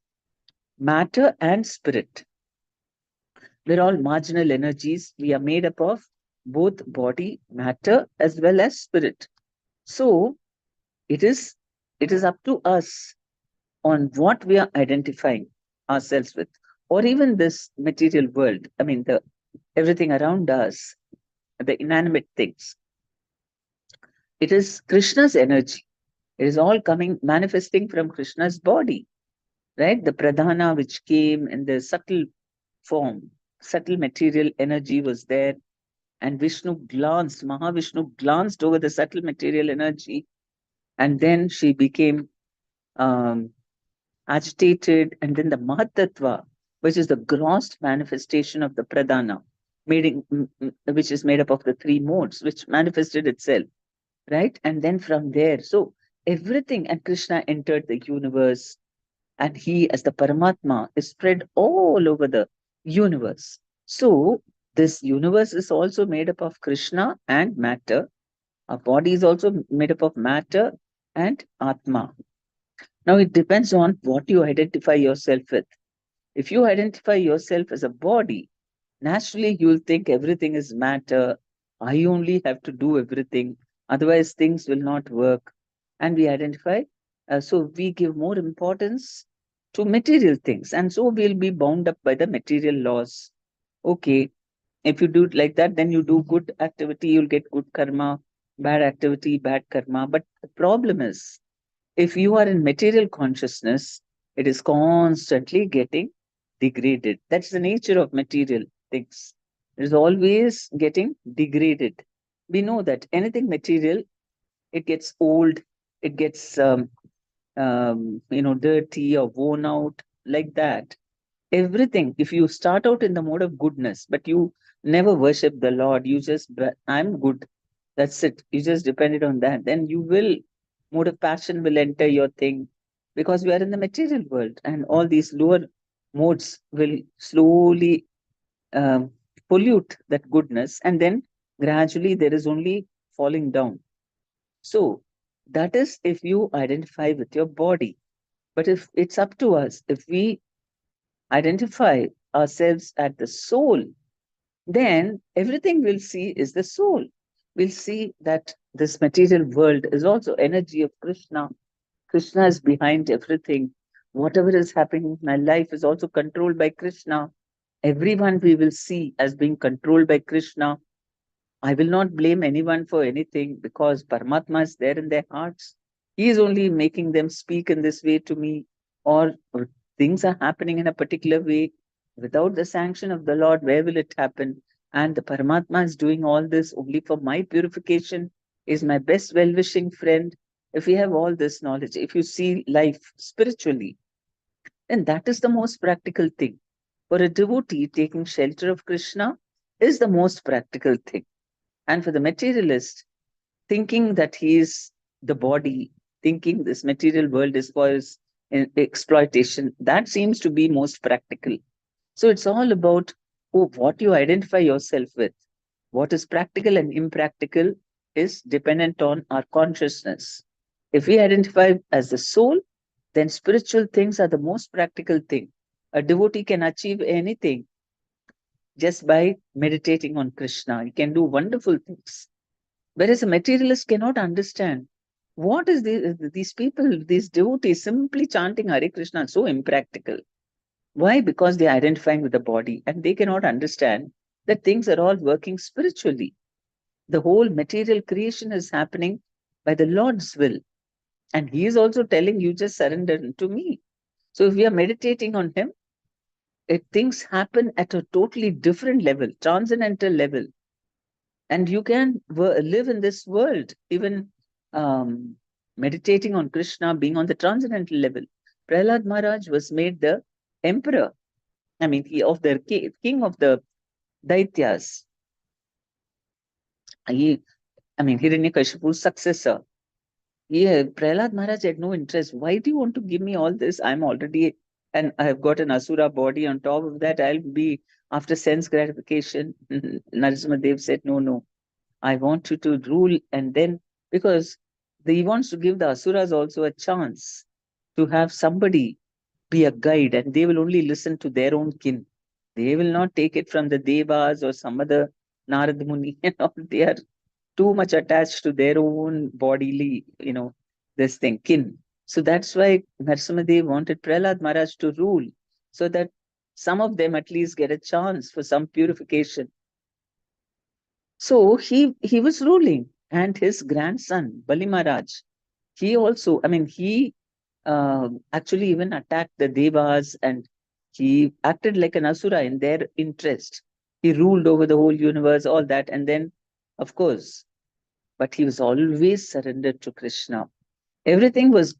Speaker 2: matter and spirit. We're all marginal energies. We are made up of both body, matter, as well as spirit. So it is up to us on what we are identifying ourselves with, or even this material world. I mean, the everything around us, the inanimate things. It is Krishna's energy. It is all coming, manifesting from Krishna's body, right? The pradhana which came in the subtle form, subtle material energy was there, and Mahavishnu glanced over the subtle material energy, and then she became agitated, and then the Mahatattva, which is the gross manifestation of the Pradhana, which is made up of the three modes, which manifested itself, right? And then from there, so everything, and Krishna entered the universe, and he, as the Paramatma, is spread all over the universe. So this universe is also made up of Krishna and matter. Our body is also made up of matter and Atma. Now it depends on what you identify yourself with. If you identify yourself as a body, naturally you'll think everything is matter. I only have to do everything, otherwise things will not work. And we identify, so we give more importance to material things, and so we'll be bound up by the material laws. Okay, if you do it like that, then you do good activity, you'll get good karma, bad activity, bad karma. But the problem is, if you are in material consciousness, it is constantly getting degraded. That's the nature of material things. It is always getting degraded. We know that anything material, it gets old, it gets dirty or worn out, like that. Everything, if you start out in the mode of goodness, but you never worship the Lord, you just, I'm good, that's it, you just depended on that, then you will, mode of passion will enter your thing, because we are in the material world, and all these lower modes will slowly um, pollute that goodness, and then gradually there is only falling down. So that is if you identify with your body. But if it's up to us, if we identify ourselves at the soul, then everything we'll see is the soul. We'll see that this material world is also energy of Krishna. Krishna is behind everything. Whatever is happening in my life is also controlled by Krishna. Everyone we will see as being controlled by Krishna. I will not blame anyone for anything because Paramatma is there in their hearts. He is only making them speak in this way to me, or things are happening in a particular way. Without the sanction of the Lord, where will it happen? And the Paramatma is doing all this only for my purification, is my best well wishing friend. If we have all this knowledge, if you see life spiritually, then that is the most practical thing. For a devotee, taking shelter of Krishna is the most practical thing. And for the materialist, thinking that he is the body, thinking this material world is for his exploitation, that seems to be most practical. So it's all about what you identify yourself with. What is practical and impractical is dependent on our consciousness. If we identify as the soul, then spiritual things are the most practical thing. A devotee can achieve anything just by meditating on Krishna. He can do wonderful things. Whereas a materialist cannot understand what is these people, these devotees simply chanting Hare Krishna, so impractical. Why? Because they are identifying with the body and they cannot understand that things are all working spiritually. The whole material creation is happening by the Lord's will. And He is also telling you, just surrender to me. So if we are meditating on Him, things happen at a totally different level, transcendental level. And you can live in this world, even meditating on Krishna, being on the transcendental level. Prahlad Maharaj was made the emperor. I mean, of the king of the Daityas. Hiranyakashipu's successor. Prahlad Maharaj had no interest. Why do you want to give me all this? I'm already, and I have got an Asura body. On top of that, I'll be after sense gratification. Narasimhadev said, no. I want you to rule, and then because he wants to give the Asuras also a chance to have somebody be a guide, and they will only listen to their own kin. They will not take it from the Devas or some other Narad Muni. They are too much attached to their own bodily, this thing, kin. So that's why Narasimhadev wanted Prahlad Maharaj to rule, so that some of them at least get a chance for some purification. So he was ruling, and his grandson Bali Maharaj, he also, he actually even attacked the Devas, and he acted like an asura in their interest. He ruled over the whole universe, all that, and then, of course, but he was always surrendered to Krishna. Everything was,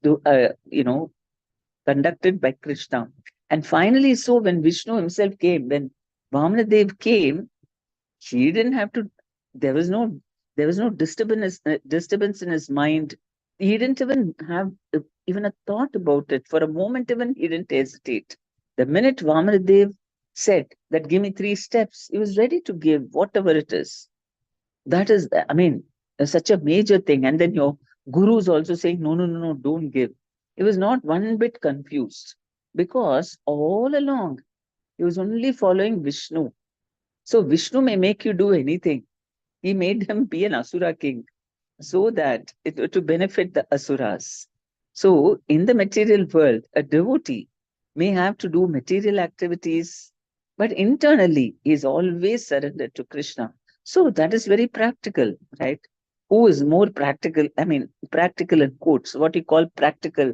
Speaker 2: conducted by Krishna. And finally, so when Vishnu himself came, when Vamanadev came, he didn't have to. There was no disturbance in his mind. He didn't even have even a thought about it for a moment. Even he didn't hesitate. The minute Vamanadev said that, "Give me 3 steps," he was ready to give whatever it is. That is, such a major thing. And then your guru is also saying, no, don't give. He was not one bit confused because all along he was only following Vishnu. So Vishnu may make you do anything. He made him be an Asura king so that to benefit the Asuras. So in the material world, a devotee may have to do material activities, but internally he is always surrendered to Krishna. So that is very practical, right? Who is more practical? Practical in quotes, what you call practical,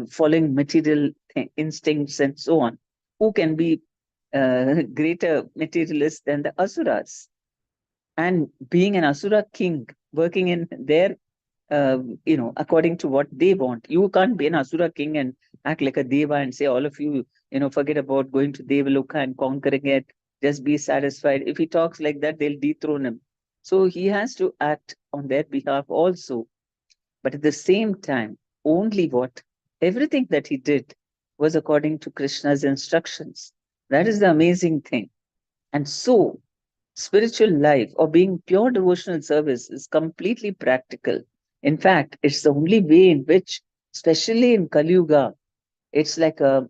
Speaker 2: following material instincts and so on. Who can be greater materialist than the Asuras? And being an Asura king, working in their, according to what they want. You can't be an Asura king and act like a Deva and say, all of you, forget about going to Devaloka and conquering it. Just be satisfied. If he talks like that, they'll dethrone him. So he has to act on their behalf also. But at the same time, only everything that he did was according to Krishna's instructions. That is the amazing thing. And so, spiritual life or being pure devotional service is completely practical. In fact, it's the only way in which especially in Kali Yuga, it's like a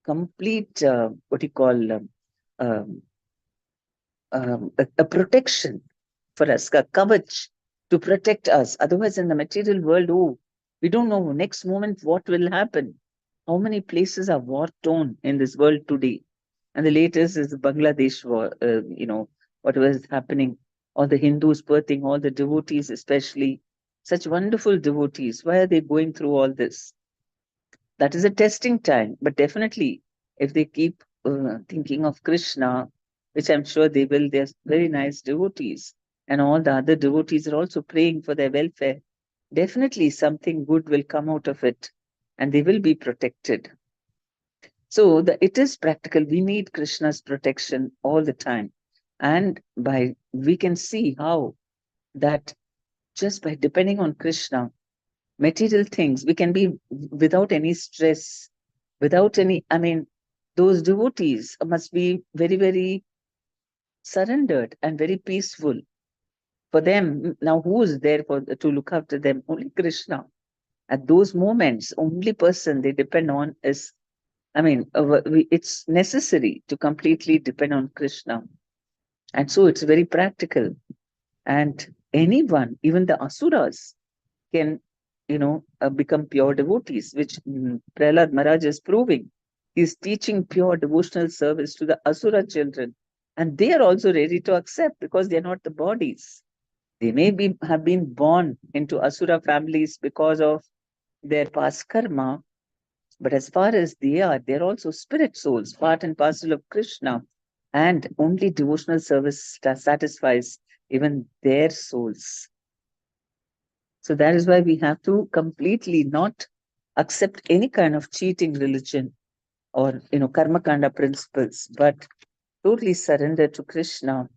Speaker 2: complete, what you call, a protection for us, a kavach to protect us. Otherwise, in the material world, oh, we don't know next moment what will happen. How many places are war torn in this world today? And the latest is the Bangladesh war, whatever is happening, all the Hindus birthing, all the devotees, especially such wonderful devotees. Why are they going through all this? That is a testing time. But definitely, if they keep thinking of Krishna, which I'm sure they will, they're very nice devotees, and all the other devotees are also praying for their welfare, definitely something good will come out of it, and they will be protected. So it is practical. We need Krishna's protection all the time. And we can see how that just by depending on Krishna, material things, we can be without any stress, without any, those devotees must be very, very surrendered and very peaceful. For them, now who is there to look after them? Only Krishna. At those moments, only person they depend on is, it's necessary to completely depend on Krishna. And so it's very practical. And anyone, even the asuras, can, become pure devotees, which Prahlad Maharaj is proving. He's teaching pure devotional service to the asura children. And they are also ready to accept because they're not the bodies. They may have been born into asura families because of their past karma, but as far as they're also spirit souls, part and parcel of Krishna. And only devotional service satisfies even their souls. So that is why we have to completely not accept any kind of cheating religion or, karma kanda principles, but totally surrender to Krishna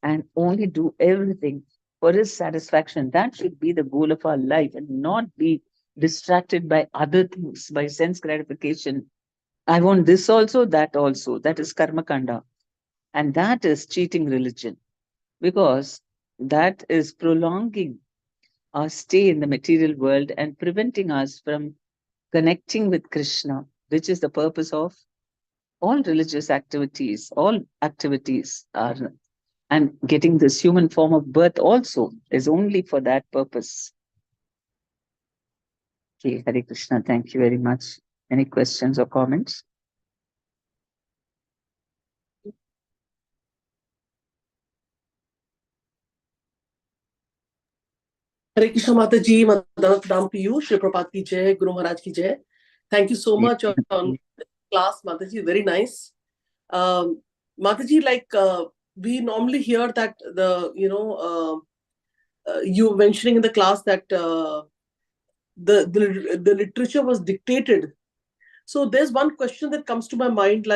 Speaker 2: and only do everything for his satisfaction. That should be the goal of our life and not be distracted by other things, by sense gratification. I want this also, that also. That is karma kanda. And that is cheating religion because that is prolonging our stay in the material world and preventing us from connecting with Krishna, which is the purpose of all religious activities. All activities are, and getting this human form of birth also is only for that purpose. Okay, Hare Krishna, thank you very much. Any questions or comments?
Speaker 4: Hare Krishna Mataji, Madhavat Ram to you, Shri Prabhupada ki jai, Guru Maharaj ki jai. Thank you so much on class, Mataji, very nice. Mataji, we normally hear that you mentioning in the class that the literature was dictated. So there's one question that comes to my mind,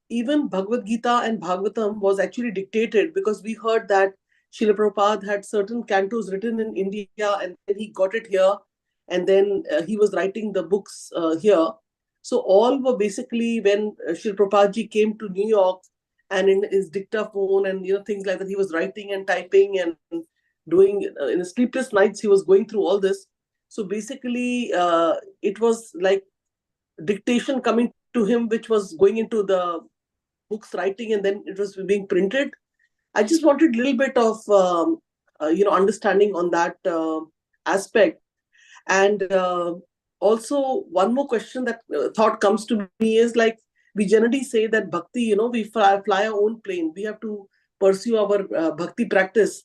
Speaker 4: even Bhagavad Gita and Bhagvatam was actually dictated because we heard that Srila Prabhupada had certain cantos written in India and then he got it here and then he was writing the books here. So all were basically when Srila Prabhupada ji came to New York and in his dictaphone and things like that, he was writing and typing and doing in his sleepless nights, he was going through all this. So basically it was like dictation coming to him, which was going into the books writing and then it was being printed. I just wanted a little bit of understanding on that aspect. And also one more question that thought comes to me is we generally say that bhakti, we fly our own plane. We have to pursue our bhakti practice.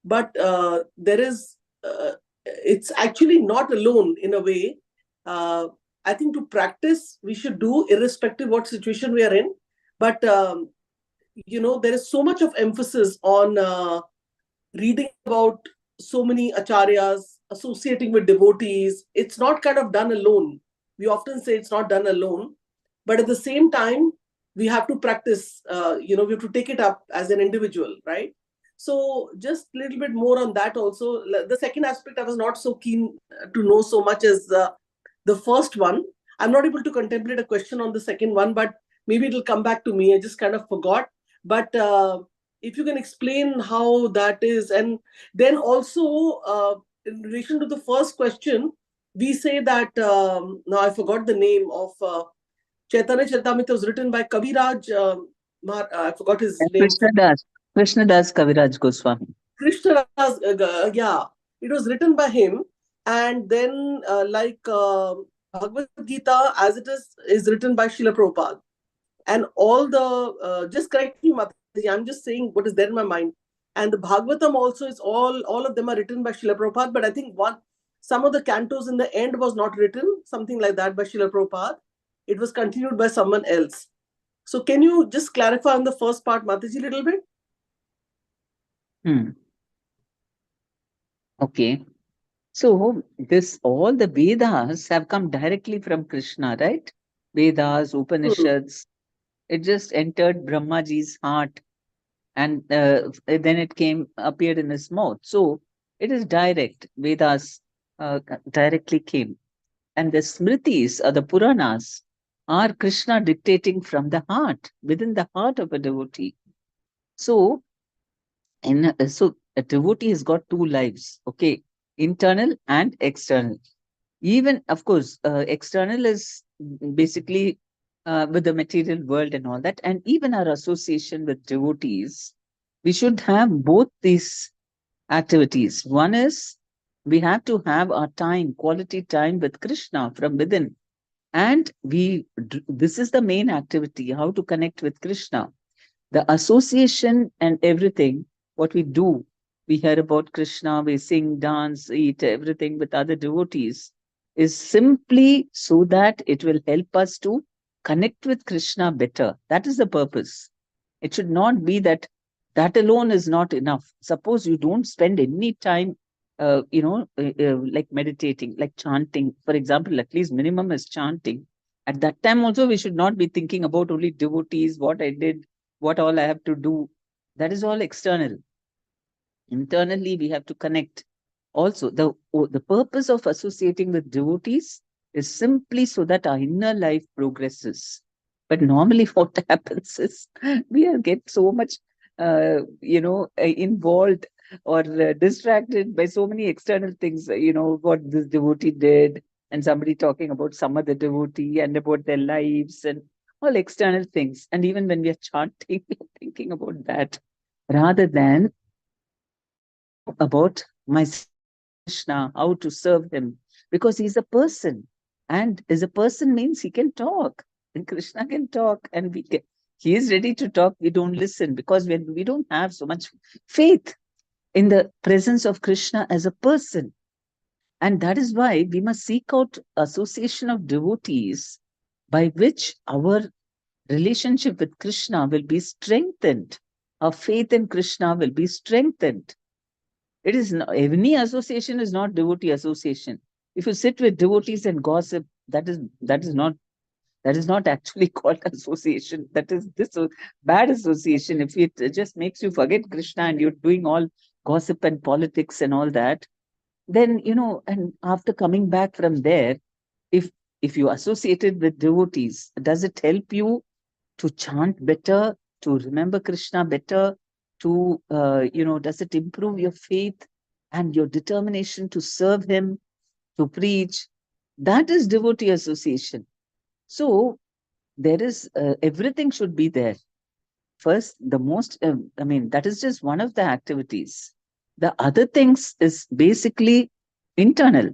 Speaker 4: But there is, it's actually not alone in a way. I think to practice, we should do irrespective what situation we are in. But, there is so much of emphasis on reading about so many acharyas, associating with devotees. It's not kind of done alone. We often say it's not done alone. But at the same time, we have to practice, we have to take it up as an individual, right? So just a little bit more on that also. The second aspect I was not so keen to know so much as the first one. I'm not able to contemplate a question on the second one, but maybe it'll come back to me. I just kind of forgot. But if you can explain how that is. And then also in relation to the first question, we say that, now I forgot the name of Chaitanya Charitamrita was written by Kaviraj, I forgot his name.
Speaker 2: Krishnadas Kaviraj Goswami.
Speaker 4: Krishnadas, yeah, it was written by him. And then Bhagavad Gita as it is written by Srila Prabhupada. And all the, just correct me, Mataji, I'm just saying what is there in my mind. And the Bhagavatam also is all of them are written by Srila Prabhupada, but I think some of the cantos in the end was not written, something like that, by Srila Prabhupada. It was continued by someone else. So can you just clarify on the first part, Mataji, a little bit?
Speaker 2: Okay. So all the Vedas have come directly from Krishna, right? Vedas, Upanishads, it just entered Brahmaji's heart, and then it appeared in his mouth. So it is direct. Vedas directly came. And the Smritis or the Puranas are Krishna dictating from the heart, within the heart of a devotee. So, a devotee has got two lives, okay, internal and external. Even, of course, external is basically with the material world and all that. And even our association with devotees, we should have both these activities. One is we have to have our time, quality time with Krishna from within. And this is the main activity, how to connect with Krishna. The association and everything, what we do, we hear about Krishna, we sing, dance, eat, everything with other devotees, is simply so that it will help us to connect with Krishna better. That is the purpose. It should not be that alone is not enough. Suppose you don't spend any time, like meditating, like chanting, for example, at least minimum is chanting. At that time also, we should not be thinking about only devotees, what I did, what all I have to do. That is all external. Internally, we have to connect. Also, the purpose of associating with devotees is simply so that our inner life progresses. But normally what happens is we get so much, involved or distracted by so many external things, what this devotee did, and somebody talking about some other devotee and about their lives and all external things. And even when we are chanting, we are thinking about that rather than about my Krishna, how to serve him, because he's a person. And as a person means he can talk. And Krishna can talk, and he is ready to talk. We don't listen because we don't have so much faith in the presence of Krishna as a person. And that is why we must seek out association of devotees by which our relationship with Krishna will be strengthened. Our faith in Krishna will be strengthened. It is not, any association is not devotee association. If you sit with devotees and gossip, that is not actually called association. That is bad association. If it just makes you forget Krishna and you're doing all gossip and politics and all that, then and after coming back from there, if you associated with devotees, does it help you to chant better, to remember Krishna better, to, does it improve your faith and your determination to serve him, to preach? That is devotee association. So there is, everything should be there. First, that is just one of the activities. The other things is basically internal.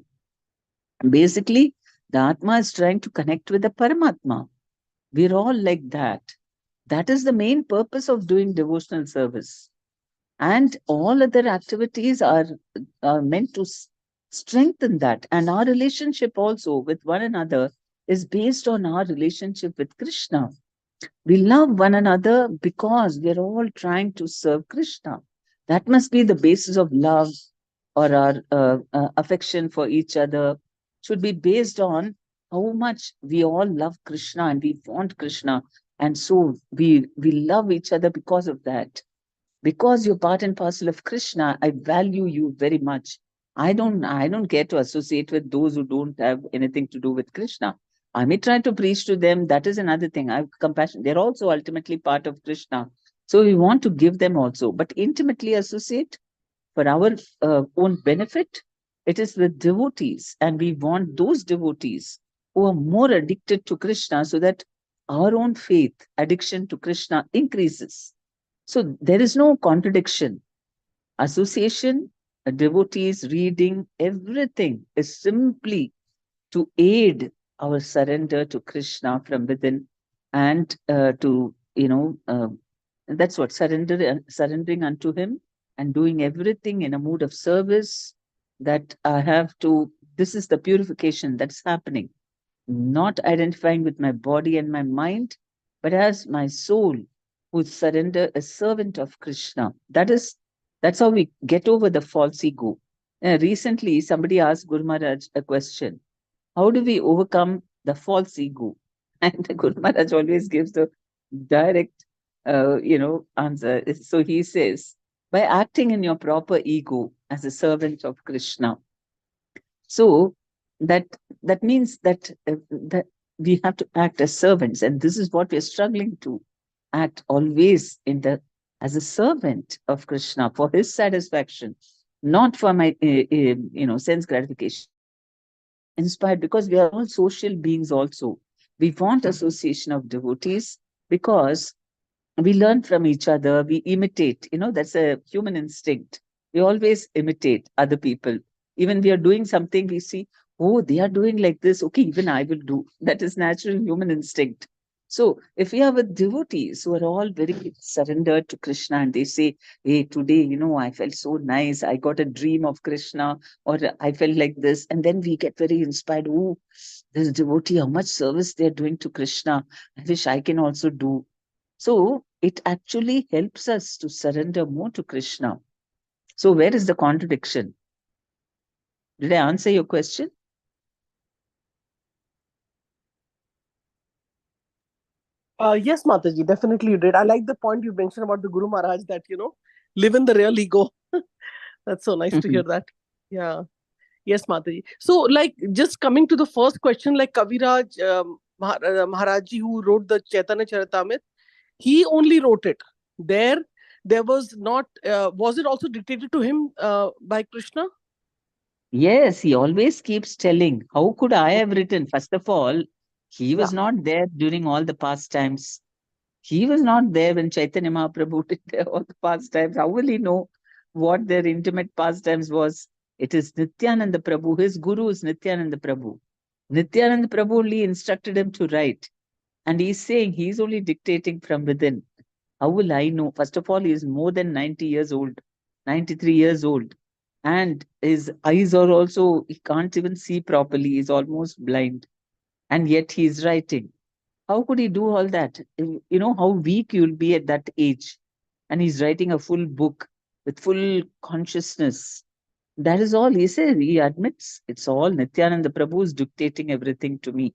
Speaker 2: Basically, the Atma is trying to connect with the Paramatma. We're all like that. That is the main purpose of doing devotional service. And all other activities are meant to strengthen that. And our relationship also with one another is based on our relationship with Krishna. We love one another because we're all trying to serve Krishna. That must be the basis of love, or our affection for each other should be based on how much we all love Krishna and we want Krishna. And so we love each other because of that. Because you're part and parcel of Krishna, I value you very much. I don't care to associate with those who don't have anything to do with Krishna. I may try to preach to them. That is another thing. I have compassion. They're also ultimately part of Krishna. So we want to give them also, but intimately associate for our own benefit. It is with devotees, and we want those devotees who are more addicted to Krishna so that our own faith, addiction to Krishna increases. So there is no contradiction. Association, devotees, reading, everything is simply to aid our surrender to Krishna from within and that's what surrendering unto Him and doing everything in a mood of service that I have to. This is the purification that's happening. Not identifying with my body and my mind, but as my soul who surrender a servant of Krishna. That's how we get over the false ego. Recently, somebody asked Guru Maharaj a question: how do we overcome the false ego? And the Guru Maharaj always gives the direct, answer. So he says, by acting in your proper ego as a servant of Krishna. So that that means that we have to act as servants, and this is what we're struggling to act always as a servant of Krishna for his satisfaction, not for my sense gratification. Inspired because we are all social beings also. We want association of devotees because we learn from each other, we imitate, that's a human instinct. We always imitate other people. Even we are doing something, we see, oh, they are doing like this, okay, even I will do. That is natural human instinct. So if we are with devotees who are all very surrendered to Krishna and they say, hey, today, I felt so nice, I got a dream of Krishna, or I felt like this, and then we get very inspired. Oh, this devotee, how much service they are doing to Krishna, I wish I can also do. So it actually helps us to surrender more to Krishna. So where is the contradiction? Did I answer your question?
Speaker 4: Yes, Mataji, definitely you did. I like the point you mentioned about the Guru Maharaj that, live in the real ego. That's so nice to hear that. Yeah. Yes, Mataji. So, like, just coming to the first question, like Kaviraj Maharaji, who wrote the Chaitanya Charitamrita, he only wrote it. There was not, was it also dictated to him by Krishna?
Speaker 2: Yes, he always keeps telling, how could I have written? First of all, he was
Speaker 4: Yeah.
Speaker 2: not there during all the pastimes. He was not there when Chaitanya Mahaprabhu did all the pastimes. How will he know what their intimate pastimes was? It is Nityananda Prabhu. His guru is Nityananda Prabhu. Nityananda Prabhu only instructed him to write. And he's saying he's only dictating from within. How will I know? First of all, he is more than 90 years old, 93 years old. And his eyes are also, he can't even see properly. He's almost blind. And yet he's writing. How could he do all that? You know how weak you'll be at that age. And he's writing a full book with full consciousness. That is all he says. He admits it's all Nityananda Prabhu is dictating everything to me.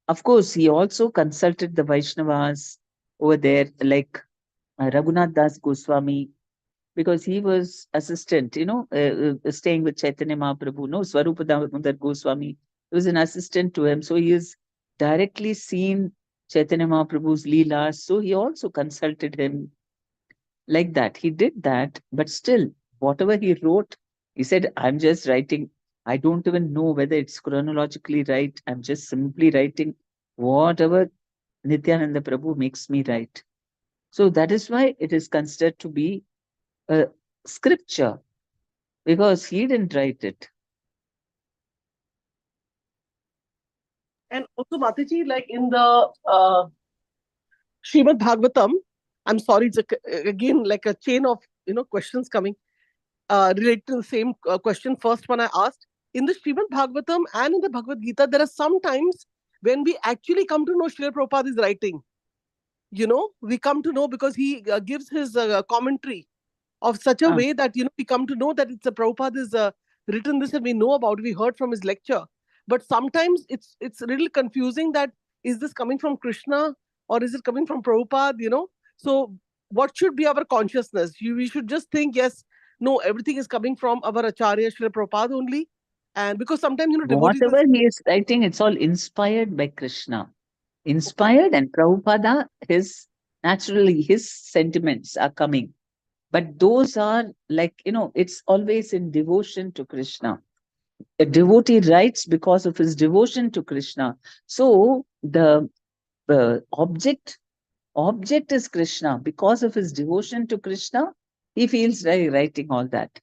Speaker 2: Of course, he also consulted the Vaishnavas over there, like Raghunath Das Goswami, because he was assistant, staying with Chaitanya Mahaprabhu, no, Swarupa Damodar Goswami. He was an assistant to him. So he has directly seen Chaitanya Mahaprabhu's Leelas. So he also consulted him like that. He did that, but still, whatever he wrote, he said, I'm just writing. I don't even know whether it's chronologically right. I'm just simply writing whatever Nityananda Prabhu makes me write. So that is why it is considered to be a scripture, because he didn't write it.
Speaker 4: And also, Mataji, like in the Srimad Bhagvatam, I'm sorry, it's again like a chain of questions coming related to the same question. First one I asked, in the Srimad Bhagavatam and in the Bhagavad Gita, there are some times when we actually come to know Srila Prabhupada is writing. We come to know because he gives his commentary of such a way that we come to know that it's a Prabhupada is written this and we know about it, we heard from his lecture. But sometimes it's a little confusing that is this coming from Krishna or is it coming from Prabhupada, So what should be our consciousness? We should just think, yes, no, everything is coming from our Acharya Srila Prabhupada only. And because sometimes, devotees will
Speaker 2: Whatever
Speaker 4: say,
Speaker 2: he is writing, it's all inspired by Krishna. Inspired, and Prabhupada, naturally his sentiments are coming. But those are like, it's always in devotion to Krishna. A devotee writes because of his devotion to Krishna. So the object is Krishna. Because of his devotion to Krishna, he feels like writing all that.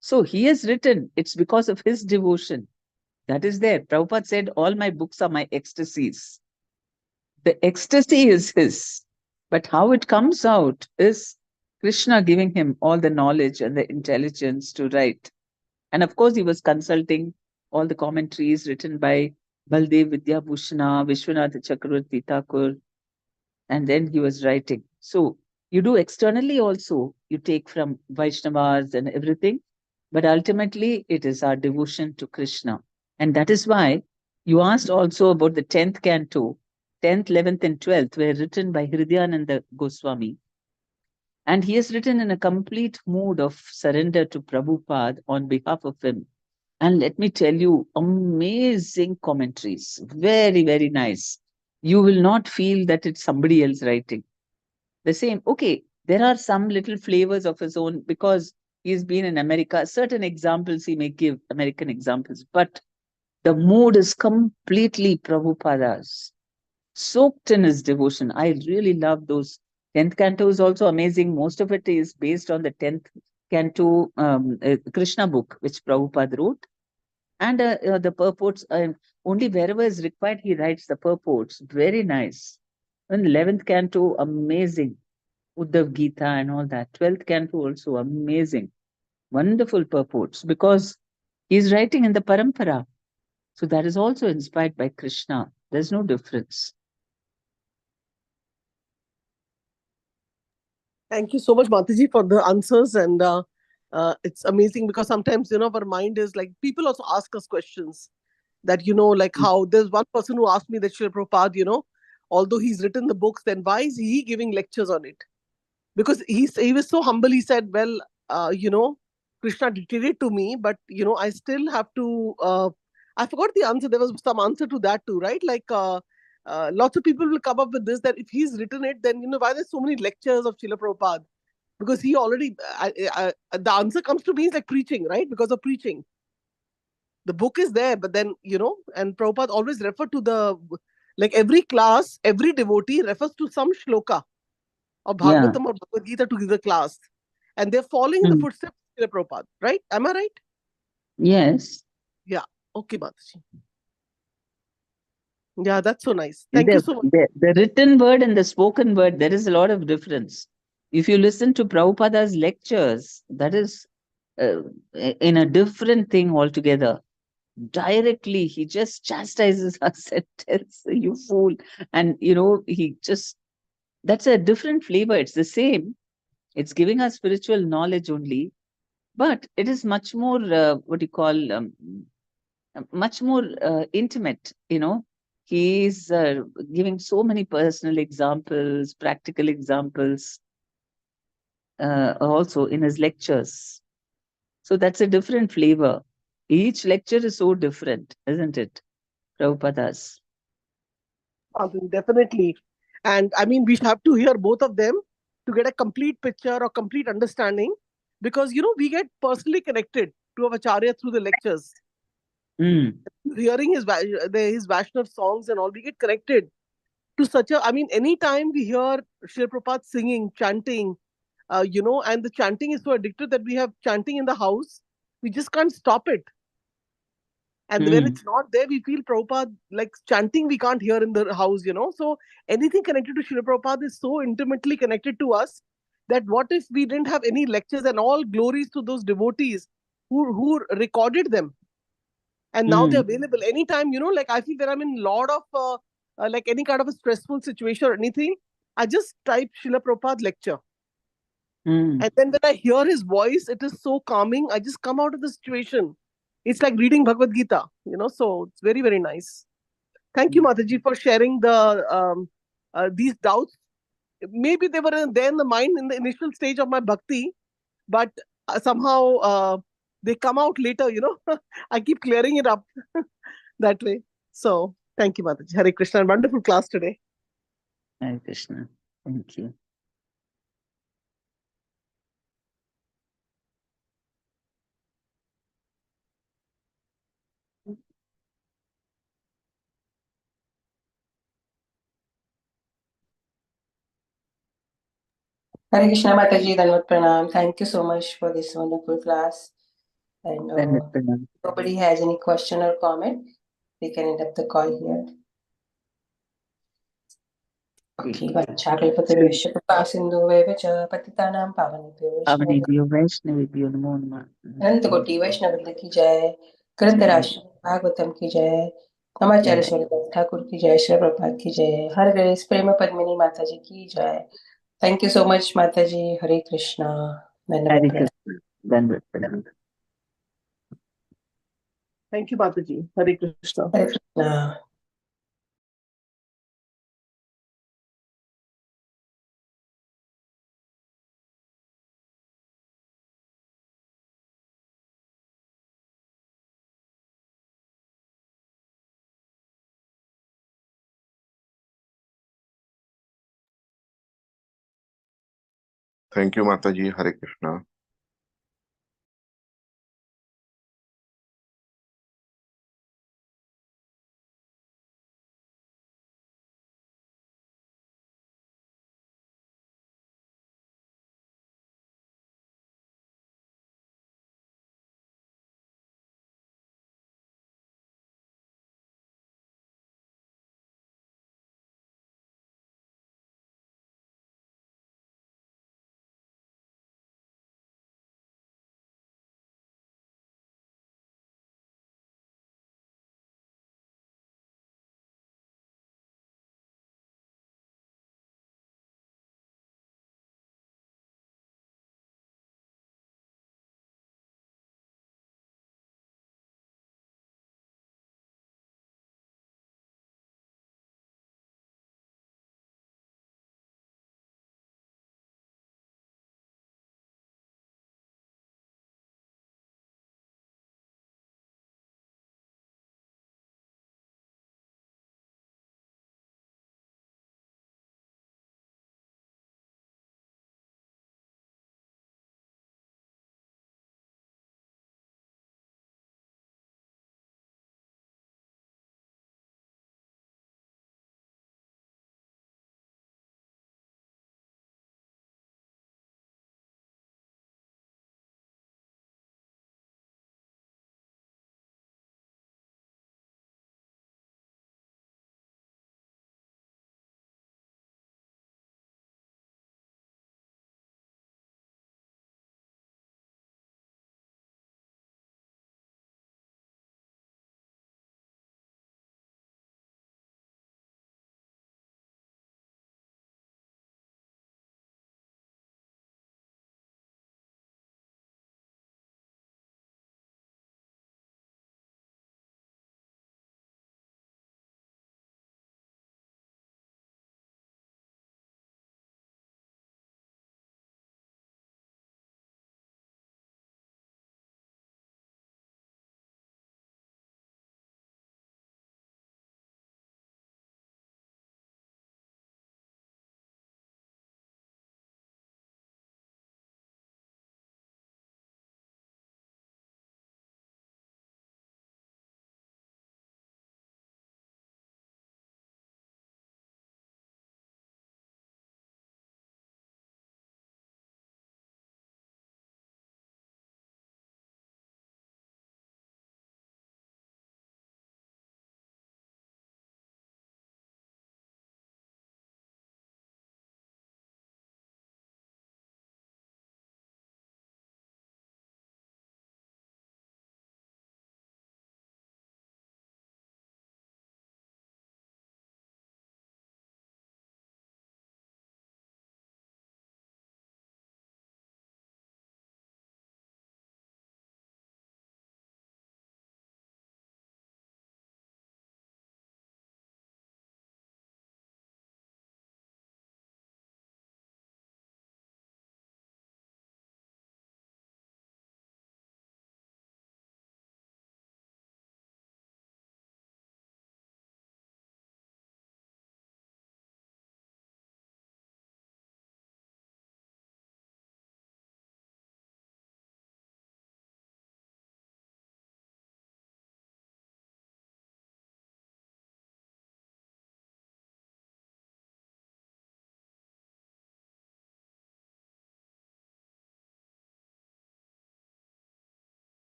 Speaker 2: So he has written, it's because of his devotion. That is there. Prabhupada said, all my books are my ecstasies. The ecstasy is his. But how it comes out is Krishna giving him all the knowledge and the intelligence to write. And of course, he was consulting all the commentaries written by Baldev Vidyabhushana, Vishwanath Chakravarti Thakur, and then he was writing. So you do externally also, you take from Vaishnavas and everything, but ultimately it is our devotion to Krishna. And that is why you asked also about the 10th canto. 10th, 11th, and 12th were written by Hridyananda Goswami. And he has written in a complete mood of surrender to Prabhupada on behalf of him. And let me tell you, amazing commentaries. Very, very nice. You will not feel that it's somebody else writing. The same, okay, there are some little flavors of his own because he's been in America. Certain examples he may give, American examples, but the mood is completely Prabhupada's, soaked in his devotion. I really love those. 10th canto is also amazing. Most of it is based on the 10th canto Krishna book, which Prabhupada wrote. And the purports, only wherever is required, he writes the purports. Very nice. And 11th canto, amazing. Uddhav Gita and all that. 12th canto also, amazing. Wonderful purports because he's writing in the parampara. So that is also inspired by Krishna. There's no difference.
Speaker 4: Thank you so much, Mataji, for the answers. And it's amazing because sometimes, our mind is like, people also ask us questions that, like how there's one person who asked me that Srila Prabhupada, although he's written the books, then why is he giving lectures on it? Because he was so humble. He said, well, Krishna dictated to me, but, I still have to, I forgot the answer. There was some answer to that too, right? Like, lots of people will come up with this, that if he's written it, then, why there's so many lectures of Srila Prabhupada? Because he already, the answer comes to me is like preaching, right? Because of preaching. The book is there, but then, and Prabhupada always referred to like every class, every devotee refers to some shloka of Bhagavatam or Bhagavad Gita to give the class. And they're following in the footsteps of Srila Prabhupada, right? Am I right?
Speaker 2: Yes.
Speaker 4: Yeah. Okay, Mataji. Yeah, that's so nice. Thank you so much.
Speaker 2: The written word and the spoken word, there is a lot of difference. If you listen to Prabhupada's lectures, that is in a different thing altogether. Directly, he just chastises us and tells you fool. And, he just, that's a different flavor. It's the same. It's giving us spiritual knowledge only, but it is much more, much more intimate, He's giving so many personal examples, practical examples, also in his lectures. So that's a different flavor. Each lecture is so different, isn't it? Prabhupada's.
Speaker 4: Definitely. And I mean, we have to hear both of them to get a complete picture or complete understanding, because, we get personally connected to our Acharya through the lectures. Hearing his Vaishnav songs and all, we get connected to such a, I mean, anytime we hear Srila Prabhupada singing, chanting, and the chanting is so addictive that we have chanting in the house, we just can't stop it. And when it's not there, we feel Prabhupada, like chanting, we can't hear in the house, So anything connected to Srila Prabhupada is so intimately connected to us that what if we didn't have any lectures, and all glories to those devotees who recorded them. And now they're available anytime, like I feel that I'm in a lot of, like any kind of a stressful situation or anything, I just type Srila Prabhupada lecture. And then when I hear his voice, it is so calming. I just come out of the situation. It's like reading Bhagavad Gita, so it's very, very nice. Thank you, Mataji, for sharing these doubts. Maybe they were there in the mind in the initial stage of my bhakti, but somehow they come out later, I keep clearing it up that way. So thank you, Mataji. Hare Krishna. Wonderful class today.
Speaker 2: Hare Krishna. Thank you.
Speaker 1: Hare Krishna Mataji, Danvat Pranam. Thank you so much for this wonderful class. And
Speaker 2: Dandavat Pranam.
Speaker 1: nobody has any question or comment, we can end up the call here. Okay, Vachakalapatarvesya Sindhu Cha Patitanam Pavanebhyo
Speaker 2: Pavanebhyo Vaishnavibhyo Namo Namah.
Speaker 1: अनंतकोटि वैष्णव वृंद की जय, ग्रंथ राष्ट्र भागवतम की जय, नमाचार्य शैलदास ठाकुर की जय, श्री प्रभुपाद की जय, हर ग्रेस प्रेम पद्मिनी माता जी की जय. थैंक यू सो मच माता जी. हरे Krishna.
Speaker 2: Hare Krishna. Dandavat Pranam.
Speaker 4: Thank you, Mataji. Hare Krishna.
Speaker 1: Hare Krishna.
Speaker 5: Thank you, Mataji. Hare Krishna.